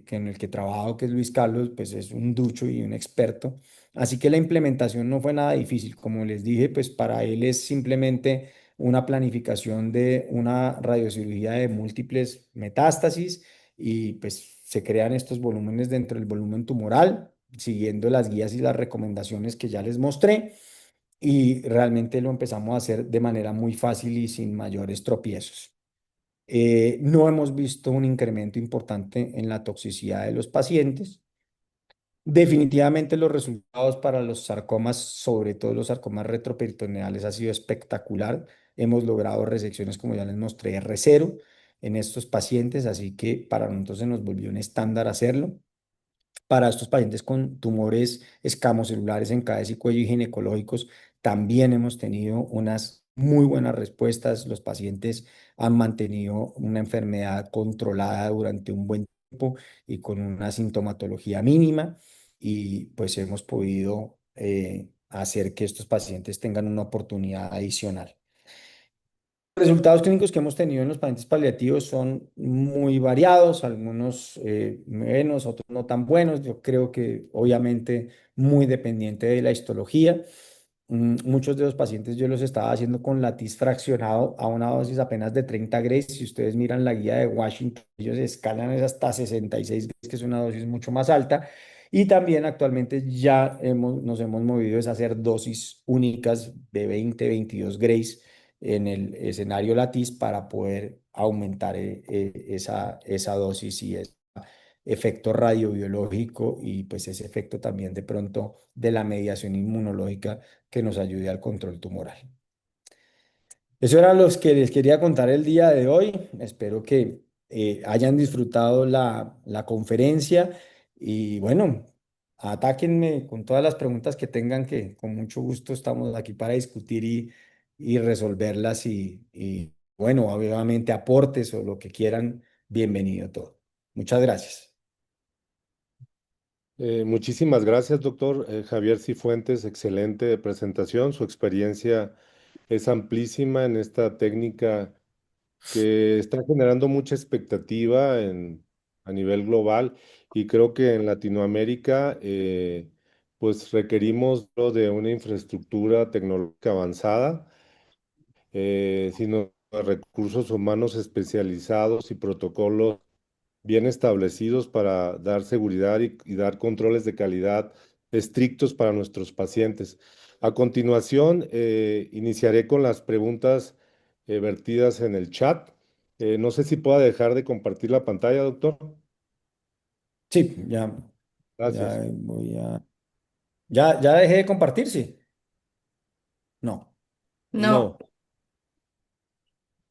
que en el que trabajo, que es Luis Carlos, pues es un ducho y un experto. Así que la implementación no fue nada difícil. Como les dije, pues para él es simplemente una planificación de una radiocirugía de múltiples metástasis y pues se crean estos volúmenes dentro del volumen tumoral, siguiendo las guías y las recomendaciones que ya les mostré. Y realmente lo empezamos a hacer de manera muy fácil y sin mayores tropiezos. No hemos visto un incremento importante en la toxicidad de los pacientes. Definitivamente los resultados para los sarcomas, sobre todo los sarcomas retroperitoneales, ha sido espectacular. Hemos logrado resecciones, como ya les mostré, R0 en estos pacientes, así que para nosotros se nos volvió un estándar hacerlo. Para estos pacientes con tumores escamocelulares en cabeza y cuello y ginecológicos, también hemos tenido unas muy buenas respuestas. Los pacientes han mantenido una enfermedad controlada durante un buen tiempo y con una sintomatología mínima y pues hemos podido hacer que estos pacientes tengan una oportunidad adicional. Resultados clínicos que hemos tenido en los pacientes paliativos son muy variados, algunos menos, otros no tan buenos. Yo creo que obviamente muy dependiente de la histología. Muchos de los pacientes yo los estaba haciendo con latiz fraccionado a una dosis apenas de 30 Gray. Si ustedes miran la guía de Washington, ellos escalan es hasta 66 Gray, que es una dosis mucho más alta. Y también actualmente nos hemos movido es a hacer dosis únicas de 20-22 Grays en el escenario latiz para poder aumentar esa dosis y ese efecto radiobiológico y pues ese efecto también de pronto de la mediación inmunológica que nos ayude al control tumoral. Eso era los que les quería contar el día de hoy. Espero que hayan disfrutado la conferencia y bueno, atáquenme con todas las preguntas que tengan, que con mucho gusto estamos aquí para discutir y resolverlas y bueno, obviamente aportes o lo que quieran, bienvenido todo. Muchas gracias. Muchísimas gracias, doctor Javier Cifuentes. Excelente presentación. Su experiencia es amplísima en esta técnica que está generando mucha expectativa a nivel global y creo que en Latinoamérica pues requerimos de una infraestructura tecnológica avanzada, sino recursos humanos especializados y protocolos bien establecidos para dar seguridad y dar controles de calidad estrictos para nuestros pacientes. A continuación, iniciaré con las preguntas vertidas en el chat. No sé si pueda dejar de compartir la pantalla, doctor. Sí, Gracias. ya dejé de compartir, sí. No, No. No,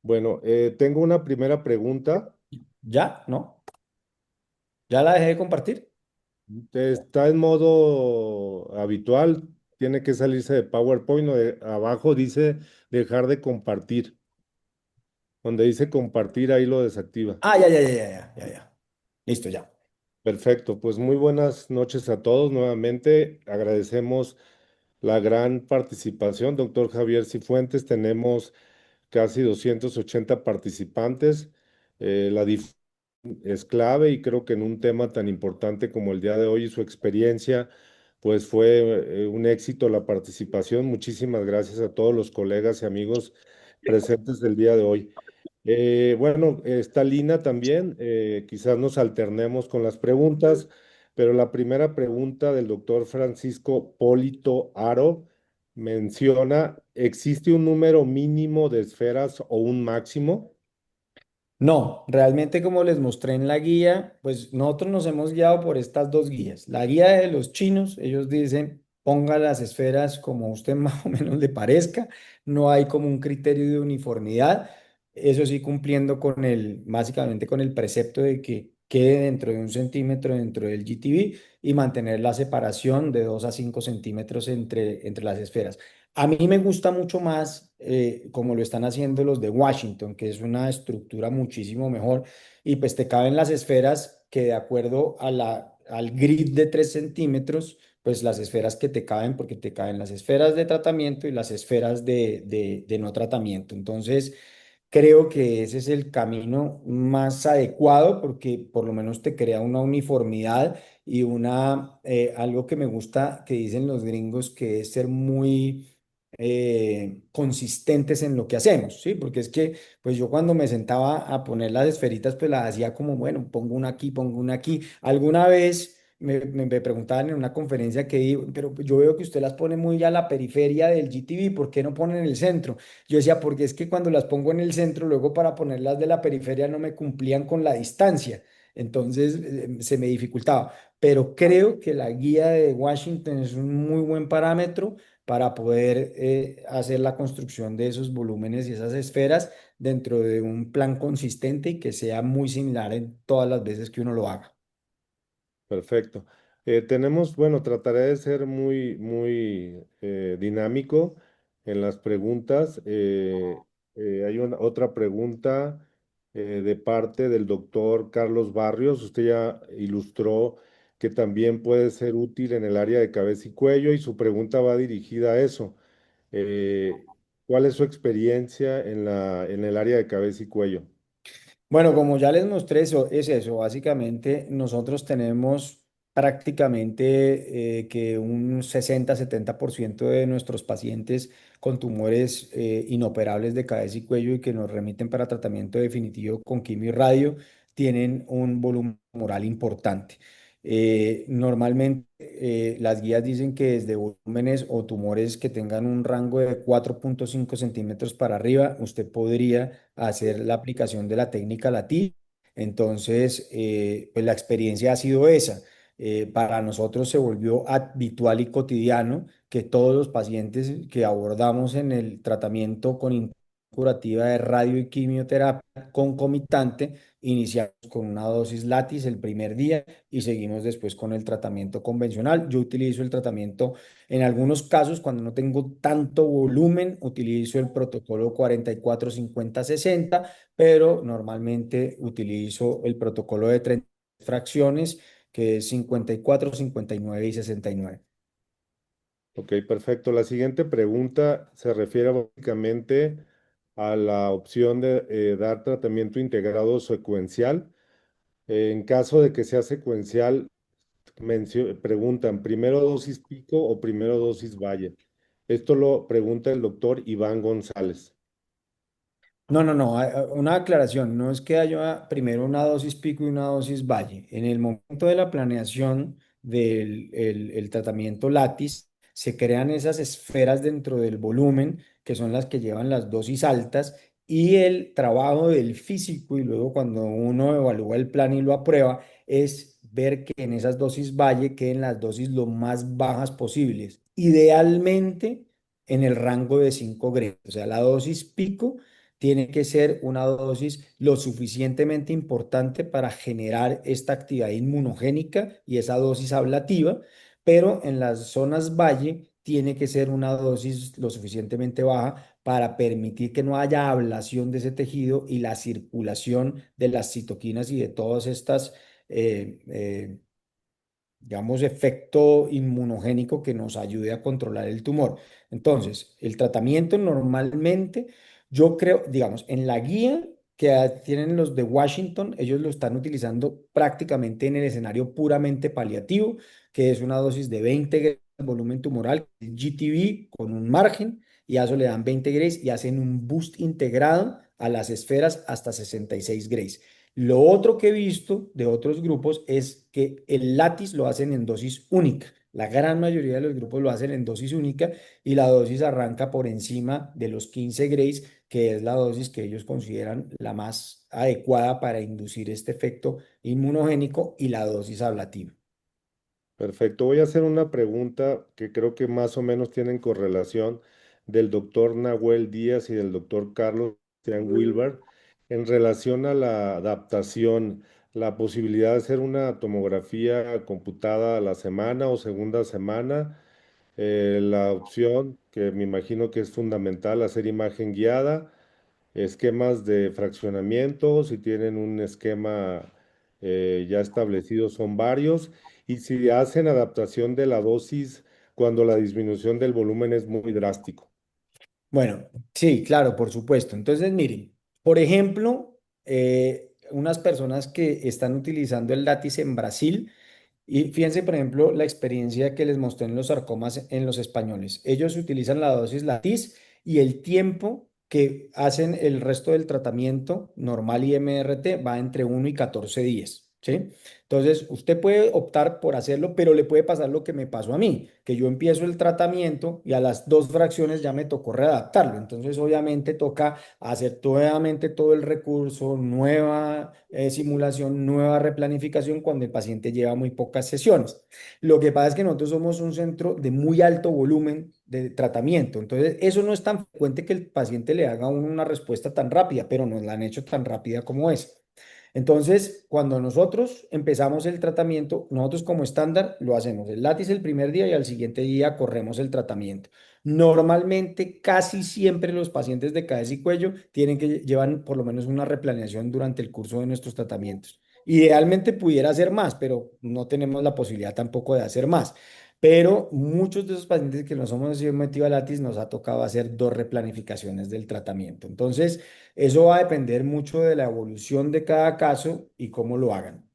Bueno, tengo una primera pregunta. ya, no, ya la dejé de compartir. Está en modo habitual. Tiene que salirse de PowerPoint o abajo dice dejar de compartir. Donde dice compartir, ahí lo desactiva. Ah, ya. Listo, ya. Perfecto, pues muy buenas noches a todos. Nuevamente agradecemos la gran participación, doctor Javier Cifuentes. Tenemos casi 280 participantes. La es clave y creo que en un tema tan importante como el día de hoy y su experiencia, pues fue un éxito la participación. Muchísimas gracias a todos los colegas y amigos presentes del día de hoy. Bueno, está Lina también. Quizás nos alternemos con las preguntas, pero la primera pregunta del doctor Francisco Polito Aro menciona, ¿existe un número mínimo de esferas o un máximo? No, realmente como les mostré en la guía, pues nosotros nos hemos guiado por estas dos guías. La guía de los chinos, ellos dicen, ponga las esferas como a usted más o menos le parezca, no hay como un criterio de uniformidad, eso sí cumpliendo con básicamente con el precepto de que quede dentro de 1 centímetro dentro del GTV y mantener la separación de 2 a 5 centímetros entre las esferas. A mí me gusta mucho más como lo están haciendo los de Washington, que es una estructura muchísimo mejor y pues te caben las esferas que de acuerdo al grid de 3 centímetros, pues las esferas que te caben, porque te caben las esferas de tratamiento y las esferas de no tratamiento. Entonces, creo que ese es el camino más adecuado porque por lo menos te crea una uniformidad y algo que me gusta que dicen los gringos, que es ser muy consistentes en lo que hacemos, ¿sí? Porque es que, pues yo cuando me sentaba a poner las esferitas, pues las hacía como, bueno, pongo una aquí, pongo una aquí. Alguna vez me preguntaban en una conferencia que di, pero yo veo que usted las pone muy a la periferia del GTV, ¿por qué no pone en el centro? Yo decía, porque es que cuando las pongo en el centro, luego para ponerlas de la periferia no me cumplían con la distancia. Entonces se me dificultaba. Pero creo que la guía de Washington es un muy buen parámetro para poder hacer la construcción de esos volúmenes y esas esferas dentro de un plan consistente y que sea muy similar en todas las veces que uno lo haga. Perfecto. Bueno, trataré de ser muy dinámico en las preguntas. Hay otra pregunta de parte del doctor Carlos Barrios. Usted ya ilustró que también puede ser útil en el área de cabeza y cuello y su pregunta va dirigida a eso. Eh, ¿Cuál es su experiencia en el área de cabeza y cuello? Bueno, como ya les mostré, eso es eso. Básicamente, nosotros tenemos prácticamente que un 60-70% de nuestros pacientes con tumores inoperables de cabeza y cuello y que nos remiten para tratamiento definitivo con quimio y radio tienen un volumen tumoral importante. Normalmente, las guías dicen que desde volúmenes o tumores que tengan un rango de 4,5 centímetros para arriba, usted podría hacer la aplicación de la técnica LATI. Entonces, pues la experiencia ha sido esa. Para nosotros se volvió habitual y cotidiano que todos los pacientes que abordamos en el tratamiento con curativa de radio y quimioterapia concomitante, iniciamos con una dosis Latis el primer día y seguimos después con el tratamiento convencional. Yo utilizo el tratamiento en algunos casos, cuando no tengo tanto volumen, utilizo el protocolo 44-50-60, pero normalmente utilizo el protocolo de 30 fracciones, que es 54, 59 y 69. Ok, perfecto. La siguiente pregunta se refiere básicamente a la opción de dar tratamiento integrado secuencial. En caso de que sea secuencial, preguntan, ¿primero dosis pico o primero dosis valle? Esto lo pregunta el doctor Iván González. No, no, no, una aclaración, no es que haya primero una dosis pico y una dosis valle. En el momento de la planeación del el tratamiento Latis, se crean esas esferas dentro del volumen, que son las que llevan las dosis altas, y el trabajo del físico, y luego cuando uno evalúa el plan y lo aprueba, es ver que en esas dosis valle queden las dosis lo más bajas posibles, idealmente en el rango de 5 gramos, o sea, la dosis pico tiene que ser una dosis lo suficientemente importante para generar esta actividad inmunogénica y esa dosis ablativa, pero en las zonas valle tiene que ser una dosis lo suficientemente baja para permitir que no haya ablación de ese tejido y la circulación de las citoquinas y de todas estas digamos, efecto inmunogénico que nos ayude a controlar el tumor. Entonces, el tratamiento normalmente, yo creo, digamos, en la guía que tienen los de Washington, ellos lo están utilizando prácticamente en el escenario puramente paliativo, que es una dosis de 20 gramos de volumen tumoral, GTV con un margen, y a eso le dan 20 grays y hacen un boost integrado a las esferas hasta 66 grays. Lo otro que he visto de otros grupos es que el látiz lo hacen en dosis única, La gran mayoría de los grupos lo hacen en dosis única y la dosis arranca por encima de los 15 grays, que es la dosis que ellos consideran la más adecuada para inducir este efecto inmunogénico y la dosis ablativa. Perfecto. Voy a hacer una pregunta que creo que más o menos tienen correlación del doctor Nahuel Díaz y del doctor Carlos Sean Wilber en relación a la adaptación, la posibilidad de hacer una tomografía computada a la semana o segunda semana, la opción que me imagino que es fundamental, hacer imagen guiada, esquemas de fraccionamiento, si tienen un esquema ya establecido, son varios, y si hacen adaptación de la dosis cuando la disminución del volumen es muy drástico. Bueno, sí, claro, por supuesto. Entonces, miren, por ejemplo, unas personas que están utilizando el látiz en Brasil, y fíjense, por ejemplo, la experiencia que les mostré en los sarcomas en los españoles. Ellos utilizan la dosis latiz y el tiempo que hacen el resto del tratamiento normal y MRT va entre 1 y 14 días, ¿sí? Entonces, usted puede optar por hacerlo, pero le puede pasar lo que me pasó a mí, que yo empiezo el tratamiento y a las 2 fracciones ya me tocó readaptarlo. Entonces, obviamente, toca hacer nuevamente todo el recurso, nueva simulación, nueva replanificación cuando el paciente lleva muy pocas sesiones. Lo que pasa es que nosotros somos un centro de muy alto volumen de tratamiento, entonces eso no es tan frecuente que el paciente le haga una respuesta tan rápida, pero nos la han hecho tan rápida como es. Entonces, cuando nosotros empezamos el tratamiento, nosotros como estándar lo hacemos el látiz el primer día y al siguiente día corremos el tratamiento. Normalmente, casi siempre los pacientes de cabeza y cuello tienen que llevar por lo menos una replaneación durante el curso de nuestros tratamientos. Idealmente pudiera hacer más, pero no tenemos la posibilidad tampoco de hacer más. Pero muchos de esos pacientes que nos hemos sometido a látiz nos ha tocado hacer 2 replanificaciones del tratamiento. Entonces, eso va a depender mucho de la evolución de cada caso y cómo lo hagan.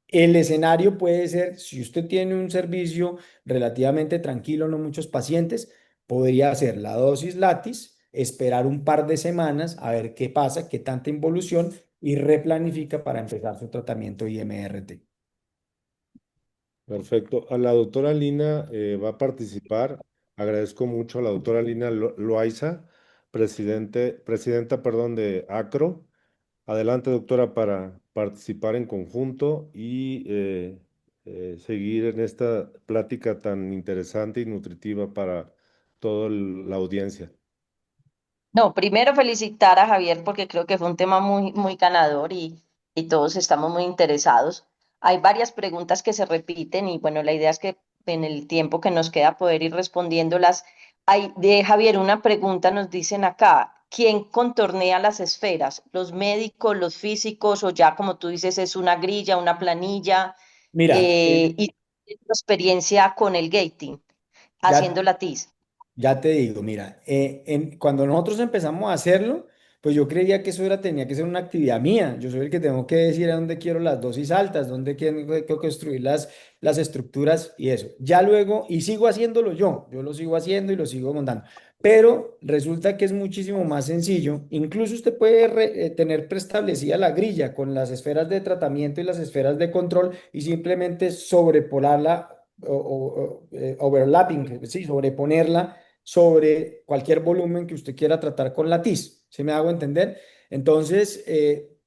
El escenario puede ser, si usted tiene un servicio relativamente tranquilo, no muchos pacientes, podría hacer la dosis látiz, esperar un par de semanas a ver qué pasa, qué tanta involución y replanifica para empezar su tratamiento IMRT. Perfecto. A la doctora Lina va a participar. Agradezco mucho a la doctora Lina Loaiza, presidenta, perdón, de ACRO. Adelante, doctora, para participar en conjunto y seguir en esta plática tan interesante y nutritiva para toda la audiencia. No, primero felicitar a Javier porque creo que fue un tema muy ganador y todos estamos muy interesados. Hay varias preguntas que se repiten y bueno, la idea es que en el tiempo que nos queda poder ir respondiéndolas. Hay de Javier una pregunta, nos dicen acá, ¿quién contornea las esferas? ¿Los médicos, los físicos o ya como tú dices es una grilla, una planilla? Mira, Y tu experiencia con el gating, haciendo ya la TIS. Ya te digo, mira, cuando nosotros empezamos a hacerlo, pues yo creía que eso tenía que ser una actividad mía. Yo soy el que tengo que decir a dónde quiero las dosis altas, dónde quiero construir las estructuras y eso. Ya luego, y sigo haciéndolo yo lo sigo haciendo y lo sigo montando. Pero resulta que es muchísimo más sencillo. Incluso usted puede tener preestablecida la grilla con las esferas de tratamiento y las esferas de control y simplemente sobrepolarla overlapping, sí, sobreponerla sobre cualquier volumen que usted quiera tratar con la TIS. ¿Sí me hago entender? Entonces,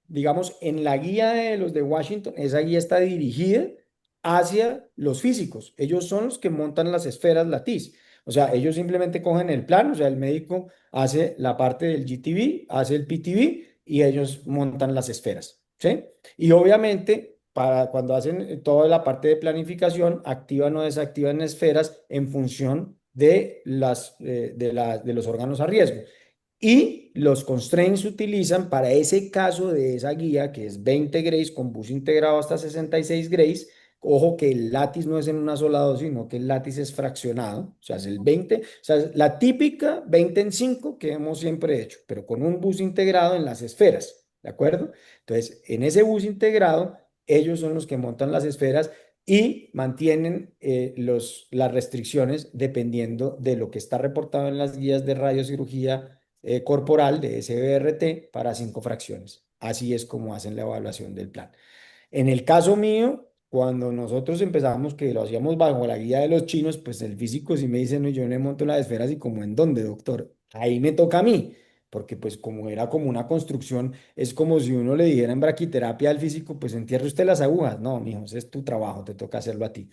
digamos, en la guía de los de Washington, esa guía está dirigida hacia los físicos. Ellos son los que montan las esferas, la TIS. O sea, ellos simplemente cogen el plan, o sea, el médico hace la parte del GTV, hace el PTV y ellos montan las esferas. ¿Sí? Y obviamente, para cuando hacen toda la parte de planificación, activan o desactivan esferas en función de los órganos a riesgo. Y los constraints se utilizan para ese caso de esa guía, que es 20 grays con bus integrado hasta 66 grays. Ojo que el látiz no es en una sola dosis, sino que el látiz es fraccionado, o sea, es el 20, o sea, es la típica 20 en 5 que hemos siempre hecho, pero con un bus integrado en las esferas, ¿de acuerdo? Entonces, en ese bus integrado, ellos son los que montan las esferas y mantienen las restricciones dependiendo de lo que está reportado en las guías de radiocirugía corporal de SBRT para 5 fracciones. Así es como hacen la evaluación del plan. En el caso mío, cuando nosotros empezamos, que lo hacíamos bajo la guía de los chinos, pues el físico sí me dice, no, yo le monto las esferas y como en dónde, doctor, ahí me toca a mí, porque pues como era como una construcción, es como si uno le dijera en braquiterapia al físico, pues entierre usted las agujas. No, mijo, ese es tu trabajo, te toca hacerlo a ti.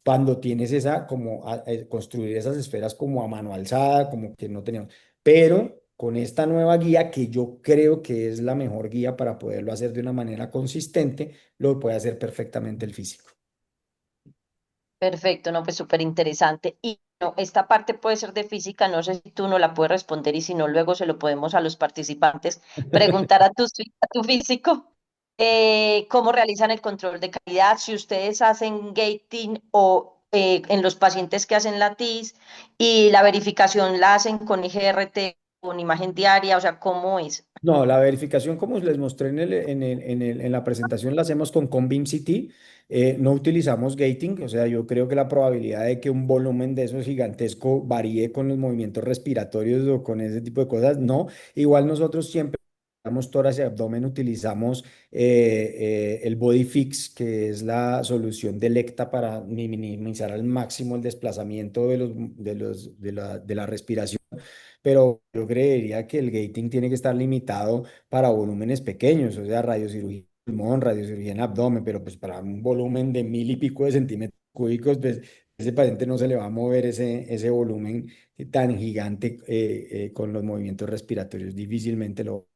Cuando tienes esa, como construir esas esferas como a mano alzada, como que no teníamos, pero con esta nueva guía que yo creo que es la mejor guía para poderlo hacer de una manera consistente, lo puede hacer perfectamente el físico. Perfecto, no, pues súper interesante. Y no, esta parte puede ser de física, no sé si tú no la puedes responder y si no, luego se lo podemos a los participantes preguntar a tu físico cómo realizan el control de calidad, si ustedes hacen gating o en los pacientes que hacen la TIS y la verificación la hacen con IGRT, con imagen diaria, o sea, ¿cómo es? No, la verificación, como les mostré en la presentación, la hacemos con Convim CT. No utilizamos gating, o sea, yo creo que la probabilidad de que un volumen de esos gigantesco varíe con los movimientos respiratorios o con ese tipo de cosas, no. Igual nosotros siempre utilizamos tórax y abdomen, utilizamos el Body Fix, que es la solución de Lecta para minimizar al máximo el desplazamiento de la respiración, pero yo creería que el gating tiene que estar limitado para volúmenes pequeños, o sea, radiocirugía en pulmón, radiocirugía en abdomen, pero pues para un volumen de mil y pico de centímetros cúbicos, pues ese paciente no se le va a mover ese volumen tan gigante con los movimientos respiratorios, difícilmente lo...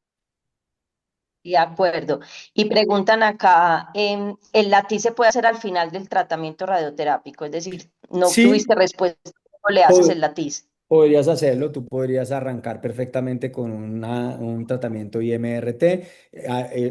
De acuerdo. Y preguntan acá, ¿el latiz se puede hacer al final del tratamiento radioterápico? Es decir, no Sí, obtuviste respuesta, ¿cómo le haces el latiz? podrías hacerlo, tú podrías arrancar perfectamente con un tratamiento IMRT,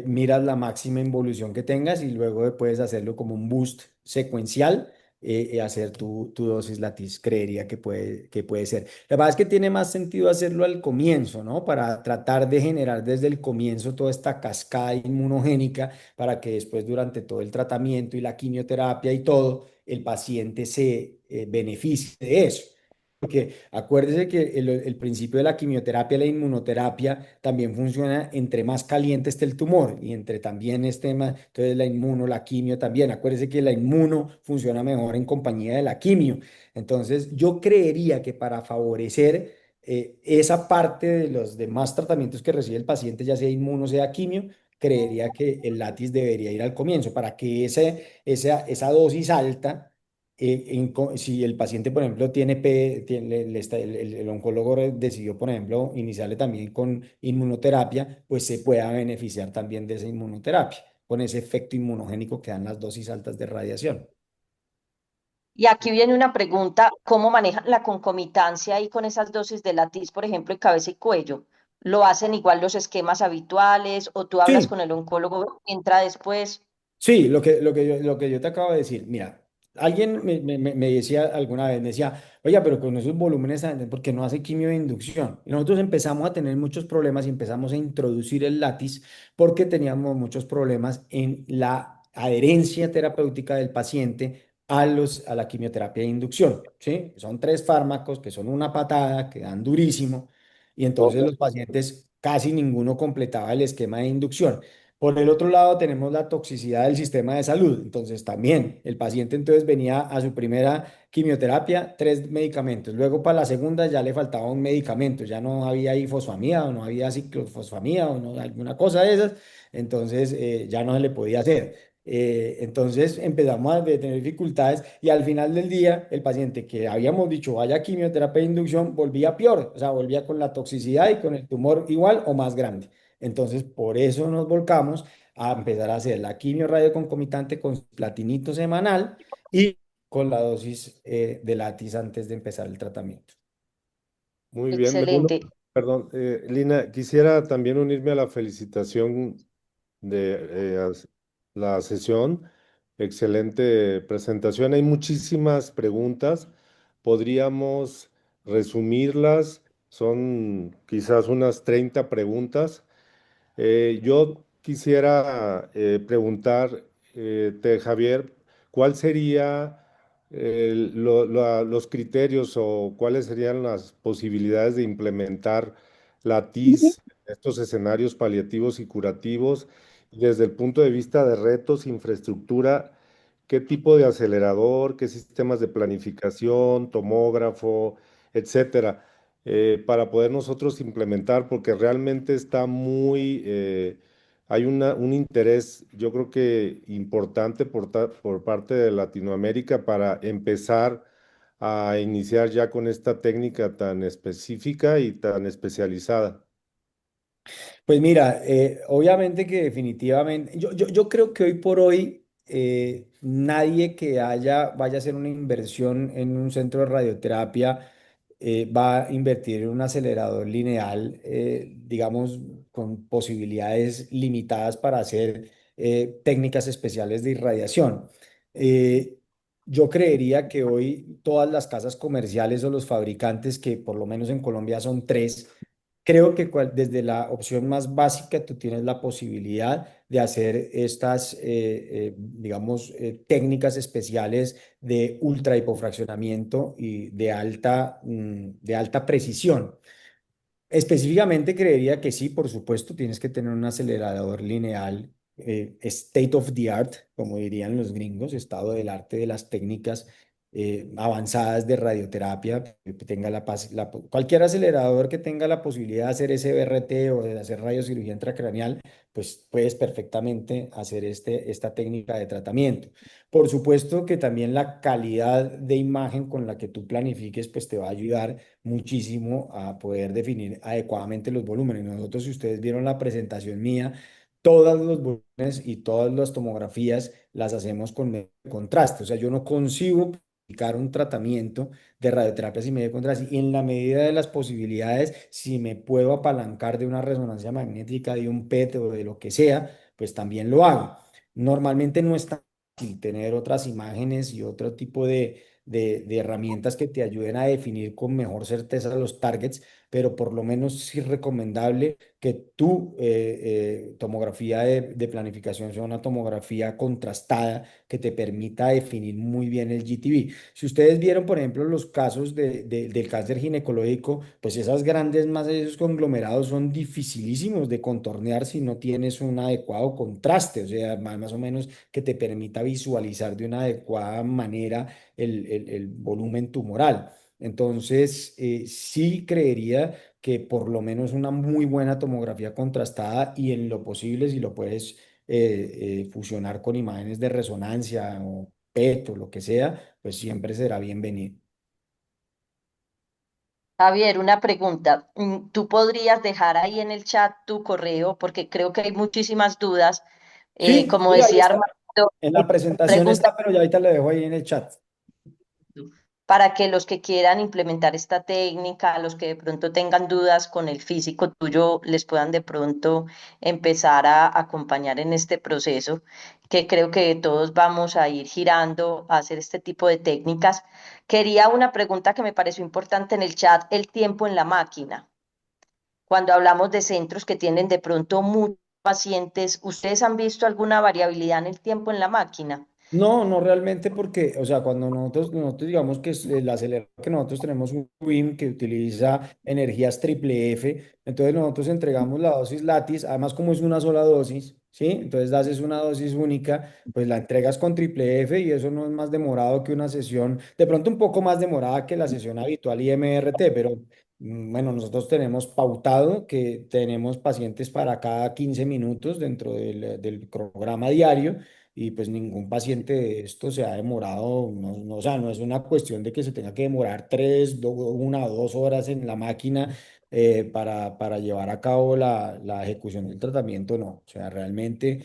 miras la máxima involución que tengas y luego puedes hacerlo como un boost secuencial y hacer tu dosis latiz. Creería que puede ser. La verdad es que tiene más sentido hacerlo al comienzo, ¿no? Para tratar de generar desde el comienzo toda esta cascada inmunogénica para que después durante todo el tratamiento y la quimioterapia y todo, el paciente se beneficie de eso. Porque acuérdese que el principio de la quimioterapia, la inmunoterapia, también funciona entre más caliente esté el tumor y entre también esté más, entonces la inmuno, la quimio también. Acuérdese que la inmuno funciona mejor en compañía de la quimio. Entonces, yo creería que para favorecer esa parte de los demás tratamientos que recibe el paciente, ya sea inmuno, sea quimio, creería que el látiz debería ir al comienzo para que esa dosis alta si el paciente, por ejemplo, el oncólogo decidió, por ejemplo, iniciarle también con inmunoterapia, pues se pueda beneficiar también de esa inmunoterapia, con ese efecto inmunogénico que dan las dosis altas de radiación. Y aquí viene una pregunta, ¿cómo manejan la concomitancia ahí con esas dosis de latiz, por ejemplo, en cabeza y cuello? ¿Lo hacen igual los esquemas habituales o tú hablas Sí, con el oncólogo, entra después? sí, lo que yo te acabo de decir, mira, alguien me decía alguna vez, me decía, oye, pero con esos volúmenes, ¿por qué no hace quimio de inducción? Y nosotros empezamos a tener muchos problemas y empezamos a introducir el látiz porque teníamos muchos problemas en la adherencia terapéutica del paciente a la quimioterapia de inducción, ¿sí? Son tres fármacos que son una patada, que dan durísimo, y entonces los pacientes casi ninguno completaba el esquema de inducción. Por el otro lado, tenemos la toxicidad del sistema de salud. Entonces, también el paciente entonces venía a su primera quimioterapia, tres medicamentos. Luego, para la segunda, ya le faltaba un medicamento. Ya no había ifosfamida o no había ciclofosfamida o no, alguna cosa de esas. Entonces, ya no se le podía hacer. Entonces, empezamos a tener dificultades y al final del día, el paciente que habíamos dicho vaya a quimioterapia de inducción volvía peor. O sea, volvía con la toxicidad y con el tumor igual o más grande. Entonces, por eso nos volcamos a empezar a hacer la quimio radio concomitante con platinito semanal y con la dosis de látiz antes de empezar el tratamiento. Muy bien, me uno, Excelente. perdón, Lina, quisiera también unirme a la felicitación de la sesión. Excelente presentación. Hay muchísimas preguntas. Podríamos resumirlas. Son quizás unas 30 preguntas. Yo quisiera preguntarte, Javier, ¿cuál sería los criterios o cuáles serían las posibilidades de implementar la TIS en estos escenarios paliativos y curativos? Y desde el punto de vista de retos, infraestructura, qué tipo de acelerador, qué sistemas de planificación, tomógrafo, etcétera, para poder nosotros implementar, porque realmente está hay un interés, yo creo que importante por parte de Latinoamérica para empezar a iniciar ya con esta técnica tan específica y tan especializada. Pues mira, obviamente que definitivamente, yo creo que hoy por hoy nadie que vaya a hacer una inversión en un centro de radioterapia va a invertir en un acelerador lineal, digamos, con posibilidades limitadas para hacer técnicas especiales de irradiación. Eh, yo creería que hoy todas las casas comerciales o los fabricantes, que por lo menos en Colombia son tres, creo que desde la opción más básica tú tienes la posibilidad de hacer estas, digamos, técnicas especiales de ultra hipofraccionamiento y de alta precisión. Específicamente creería que sí, por supuesto, tienes que tener un acelerador lineal, state of the art, como dirían los gringos, estado del arte de las técnicas avanzadas de radioterapia, que tenga cualquier acelerador que tenga la posibilidad de hacer SBRT o de hacer radiocirugía intracraneal, pues puedes perfectamente hacer esta técnica de tratamiento. Por supuesto que también la calidad de imagen con la que tú planifiques, pues te va a ayudar muchísimo a poder definir adecuadamente los volúmenes. Nosotros, si ustedes vieron la presentación mía, todos los volúmenes y todas las tomografías las hacemos con medio contraste. O sea, yo no concibo aplicar un tratamiento de radioterapia sin medio contraste y en la medida de las posibilidades, si me puedo apalancar de una resonancia magnética, de un PET o de lo que sea, pues también lo hago. Normalmente no es tan fácil tener otras imágenes y otro tipo de herramientas que te ayuden a definir con mejor certeza los targets, pero por lo menos sí es recomendable que tu tomografía de planificación sea una tomografía contrastada que te permita definir muy bien el GTV. Si ustedes vieron, por ejemplo, los casos del cáncer ginecológico, pues esas grandes masas, esos conglomerados son dificilísimos de contornear si no tienes un adecuado contraste, o sea, más o menos que te permita visualizar de una adecuada manera el volumen tumoral. Entonces, sí creería que por lo menos una muy buena tomografía contrastada y en lo posible, si lo puedes fusionar con imágenes de resonancia o PET o lo que sea, pues siempre será bienvenido. Javier, una pregunta. ¿Tú podrías dejar ahí en el chat tu correo? Porque creo que hay muchísimas dudas. Sí, Como sí, ahí decía está. Armando, En la presentación pregunta está, pero ya ahorita lo dejo ahí en el chat. para que los que quieran implementar esta técnica, los que de pronto tengan dudas con el físico tuyo, les puedan de pronto empezar a acompañar en este proceso, que creo que todos vamos a ir girando a hacer este tipo de técnicas. Quería una pregunta que me pareció importante en el chat, el tiempo en la máquina. Cuando hablamos de centros que tienen de pronto muchos pacientes, ¿ustedes han visto alguna variabilidad en el tiempo en la máquina? No, no realmente porque, o sea, cuando nosotros digamos que es el acelerador que nosotros tenemos un WIM que utiliza energías triple F, entonces nosotros entregamos la dosis Lattice, además como es una sola dosis, ¿sí? Entonces haces una dosis única, pues la entregas con triple F y eso no es más demorado que una sesión, de pronto un poco más demorada que la sesión habitual IMRT, pero bueno, nosotros tenemos pautado que tenemos pacientes para cada 15 minutos dentro del programa diario y pues ningún paciente de esto se ha demorado, o sea, no es una cuestión de que se tenga que demorar 1 o 2 horas en la máquina para llevar a cabo la ejecución del tratamiento, no, o sea, realmente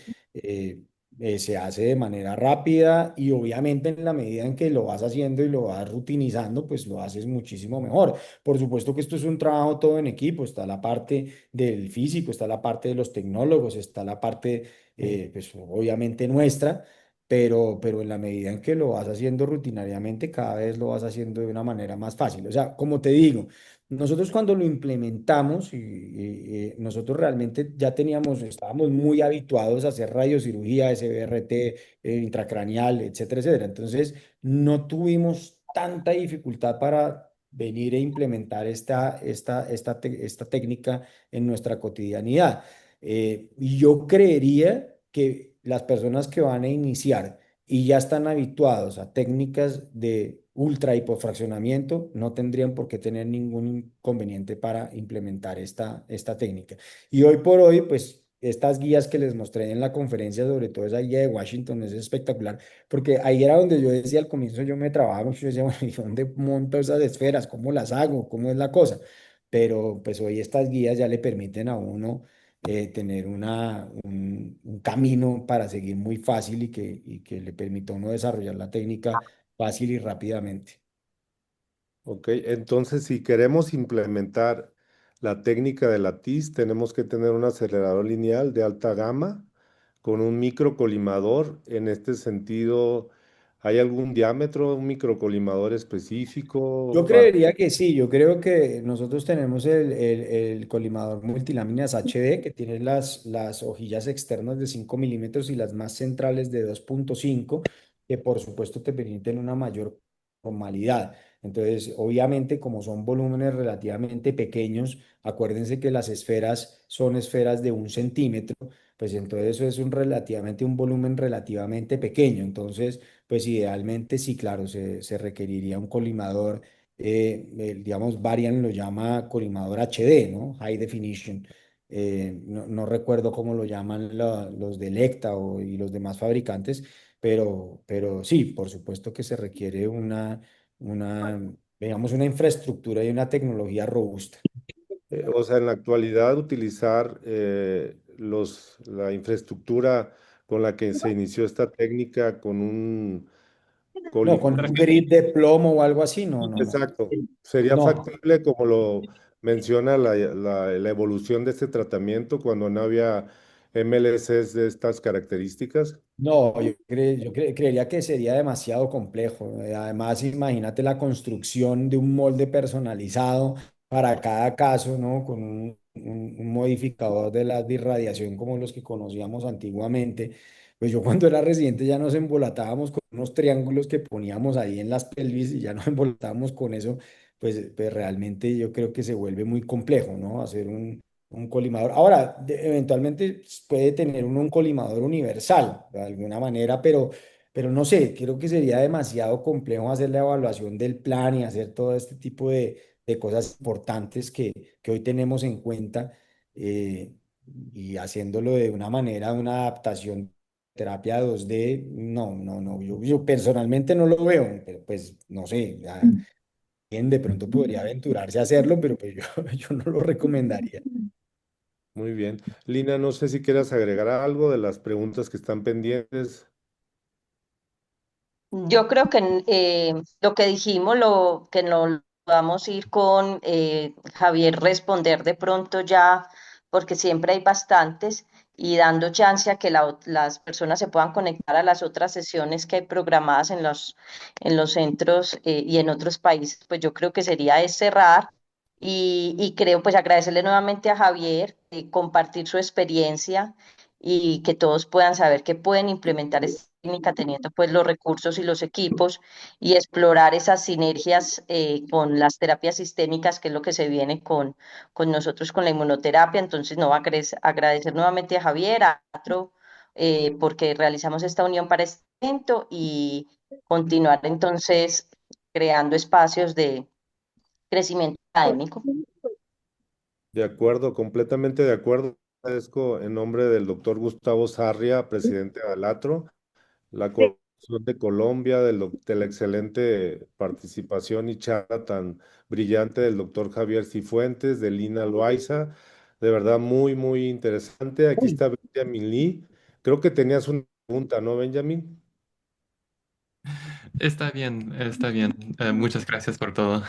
se hace de manera rápida y obviamente en la medida en que lo vas haciendo y lo vas rutinizando, pues lo haces muchísimo mejor. Por supuesto que esto es un trabajo todo en equipo, está la parte del físico, está la parte de los tecnólogos, está la parte pues obviamente nuestra, pero en la medida en que lo vas haciendo rutinariamente, cada vez lo vas haciendo de una manera más fácil. O sea, como te digo, nosotros cuando lo implementamos nosotros realmente ya estábamos muy habituados a hacer radiocirugía, SBRT, intracraneal, etcétera, etcétera. Entonces, no tuvimos tanta dificultad para venir e implementar esta técnica en nuestra cotidianidad. Y yo creería que las personas que van a iniciar y ya están habituados a técnicas de ultra hipofraccionamiento, no tendrían por qué tener ningún inconveniente para implementar esta técnica. Y hoy por hoy, pues estas guías que les mostré en la conferencia, sobre todo esa guía de Washington, es espectacular, porque ahí era donde yo decía al comienzo, yo me trabajaba mucho, yo decía, bueno, ¿y dónde monto esas esferas? ¿Cómo las hago? ¿Cómo es la cosa? Pero pues hoy estas guías ya le permiten a uno tener un camino para seguir muy fácil y que le permita a uno desarrollar la técnica fácil y rápidamente. Ok, entonces si queremos implementar la técnica de la TIS, tenemos que tener un acelerador lineal de alta gama con un microcolimador. En este sentido, ¿hay algún diámetro, un microcolimador Yo específico para... creería que sí, yo creo que nosotros tenemos el colimador multiláminas HD que tiene las hojillas externas de 5 milímetros y las más centrales de 2,5, que por supuesto te permiten una mayor formalidad. Entonces, obviamente, como son volúmenes relativamente pequeños, acuérdense que las esferas son esferas de 1 centímetro, pues entonces eso es relativamente un volumen relativamente pequeño. Entonces, pues idealmente sí, claro, se requeriría un colimador digamos, Varian lo llama colimador HD, ¿no? High Definition. No recuerdo cómo lo llaman los de Electa y los demás fabricantes, pero sí, por supuesto que se requiere una, digamos, una infraestructura y una tecnología robusta. O sea, en la actualidad utilizar la infraestructura con la que se inició esta técnica con un No, con un grip de plomo o algo así, no, no, no. Exacto. ¿Sería No, factible como lo menciona la evolución de este tratamiento cuando no había MLCs de estas características? no, creería que sería demasiado complejo. Además, imagínate la construcción de un molde personalizado para cada caso, ¿no? Con un modificador de la irradiación como los que conocíamos antiguamente. Pues yo cuando era residente ya nos embolatábamos con unos triángulos que poníamos ahí en las pelvis y ya nos embolatábamos con eso. Pues realmente yo creo que se vuelve muy complejo, ¿no? Hacer un colimador. Ahora, eventualmente puede tener uno un colimador universal, de alguna manera, pero no sé, creo que sería demasiado complejo hacer la evaluación del plan y hacer todo este tipo de cosas importantes que hoy tenemos en cuenta eh, y haciéndolo de una manera, una adaptación terapia 2D, no, no, no, yo personalmente no lo veo, pero pues no sé, alguien de pronto podría aventurarse a hacerlo, pero pues yo, yo no lo recomendaría. Muy bien. Lina, no sé si quieras agregar algo de las preguntas que están pendientes. Yo creo que lo que dijimos, lo que no vamos a ir con Javier responder de pronto ya, porque siempre hay bastantes, y dando chance a que las personas se puedan conectar a las otras sesiones que hay programadas en los centros y en otros países, pues yo creo que sería es cerrar y creo pues agradecerle nuevamente a Javier, compartir su experiencia y que todos puedan saber que pueden implementar esta técnica teniendo pues los recursos y los equipos y explorar esas sinergias con las terapias sistémicas, que es lo que se viene con nosotros con la inmunoterapia. Entonces, no, agradecer nuevamente a Javier, a otro, porque realizamos esta unión para este evento y continuar entonces creando espacios de crecimiento académico. De acuerdo, completamente de acuerdo. Agradezco en nombre del doctor Gustavo Sarria, presidente de Alatro, la colaboración de Colombia, de la excelente participación y charla tan brillante del doctor Javier Cifuentes, de Lina Loaiza. De verdad, muy, muy interesante. Aquí está Benjamin Lee. Creo que tenías una pregunta, ¿no, Benjamin? Está bien, está bien. Muchas gracias por todo.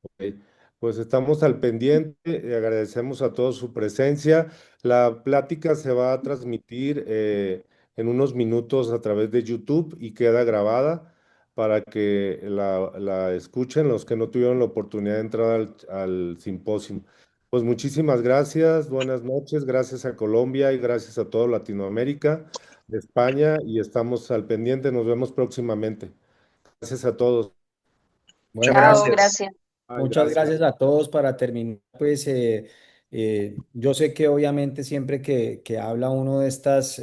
Ok, pues estamos al pendiente, agradecemos a todos su presencia. La plática se va a transmitir en unos minutos a través de YouTube y queda grabada para que la escuchen los que no tuvieron la oportunidad de entrar al simposio. Pues muchísimas gracias, buenas noches, gracias a Colombia y gracias a toda Latinoamérica, España y estamos al pendiente, nos vemos próximamente. Gracias a todos. Bueno, Chao, no, gracias. Ay, muchas gracias. gracias a todos. Para terminar, pues yo sé que obviamente siempre que habla uno de estas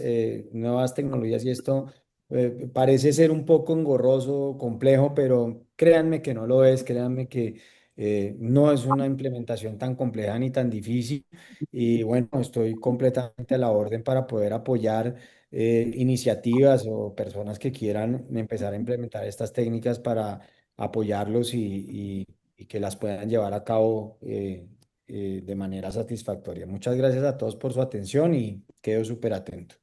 nuevas tecnologías y esto, Parece ser un poco engorroso, complejo, pero créanme que no lo es, créanme que no es una implementación tan compleja ni tan difícil. Y bueno, estoy completamente a la orden para poder apoyar iniciativas o personas que quieran empezar a implementar estas técnicas para apoyarlos y que las puedan llevar a cabo de manera satisfactoria. Muchas gracias a todos por su atención y quedo súper atento.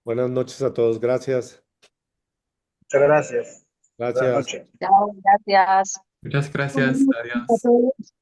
Buenas noches a todos. Gracias. Muchas gracias. Buenas Gracias. noches. Chao, gracias. Muchas gracias. A Adiós. todos.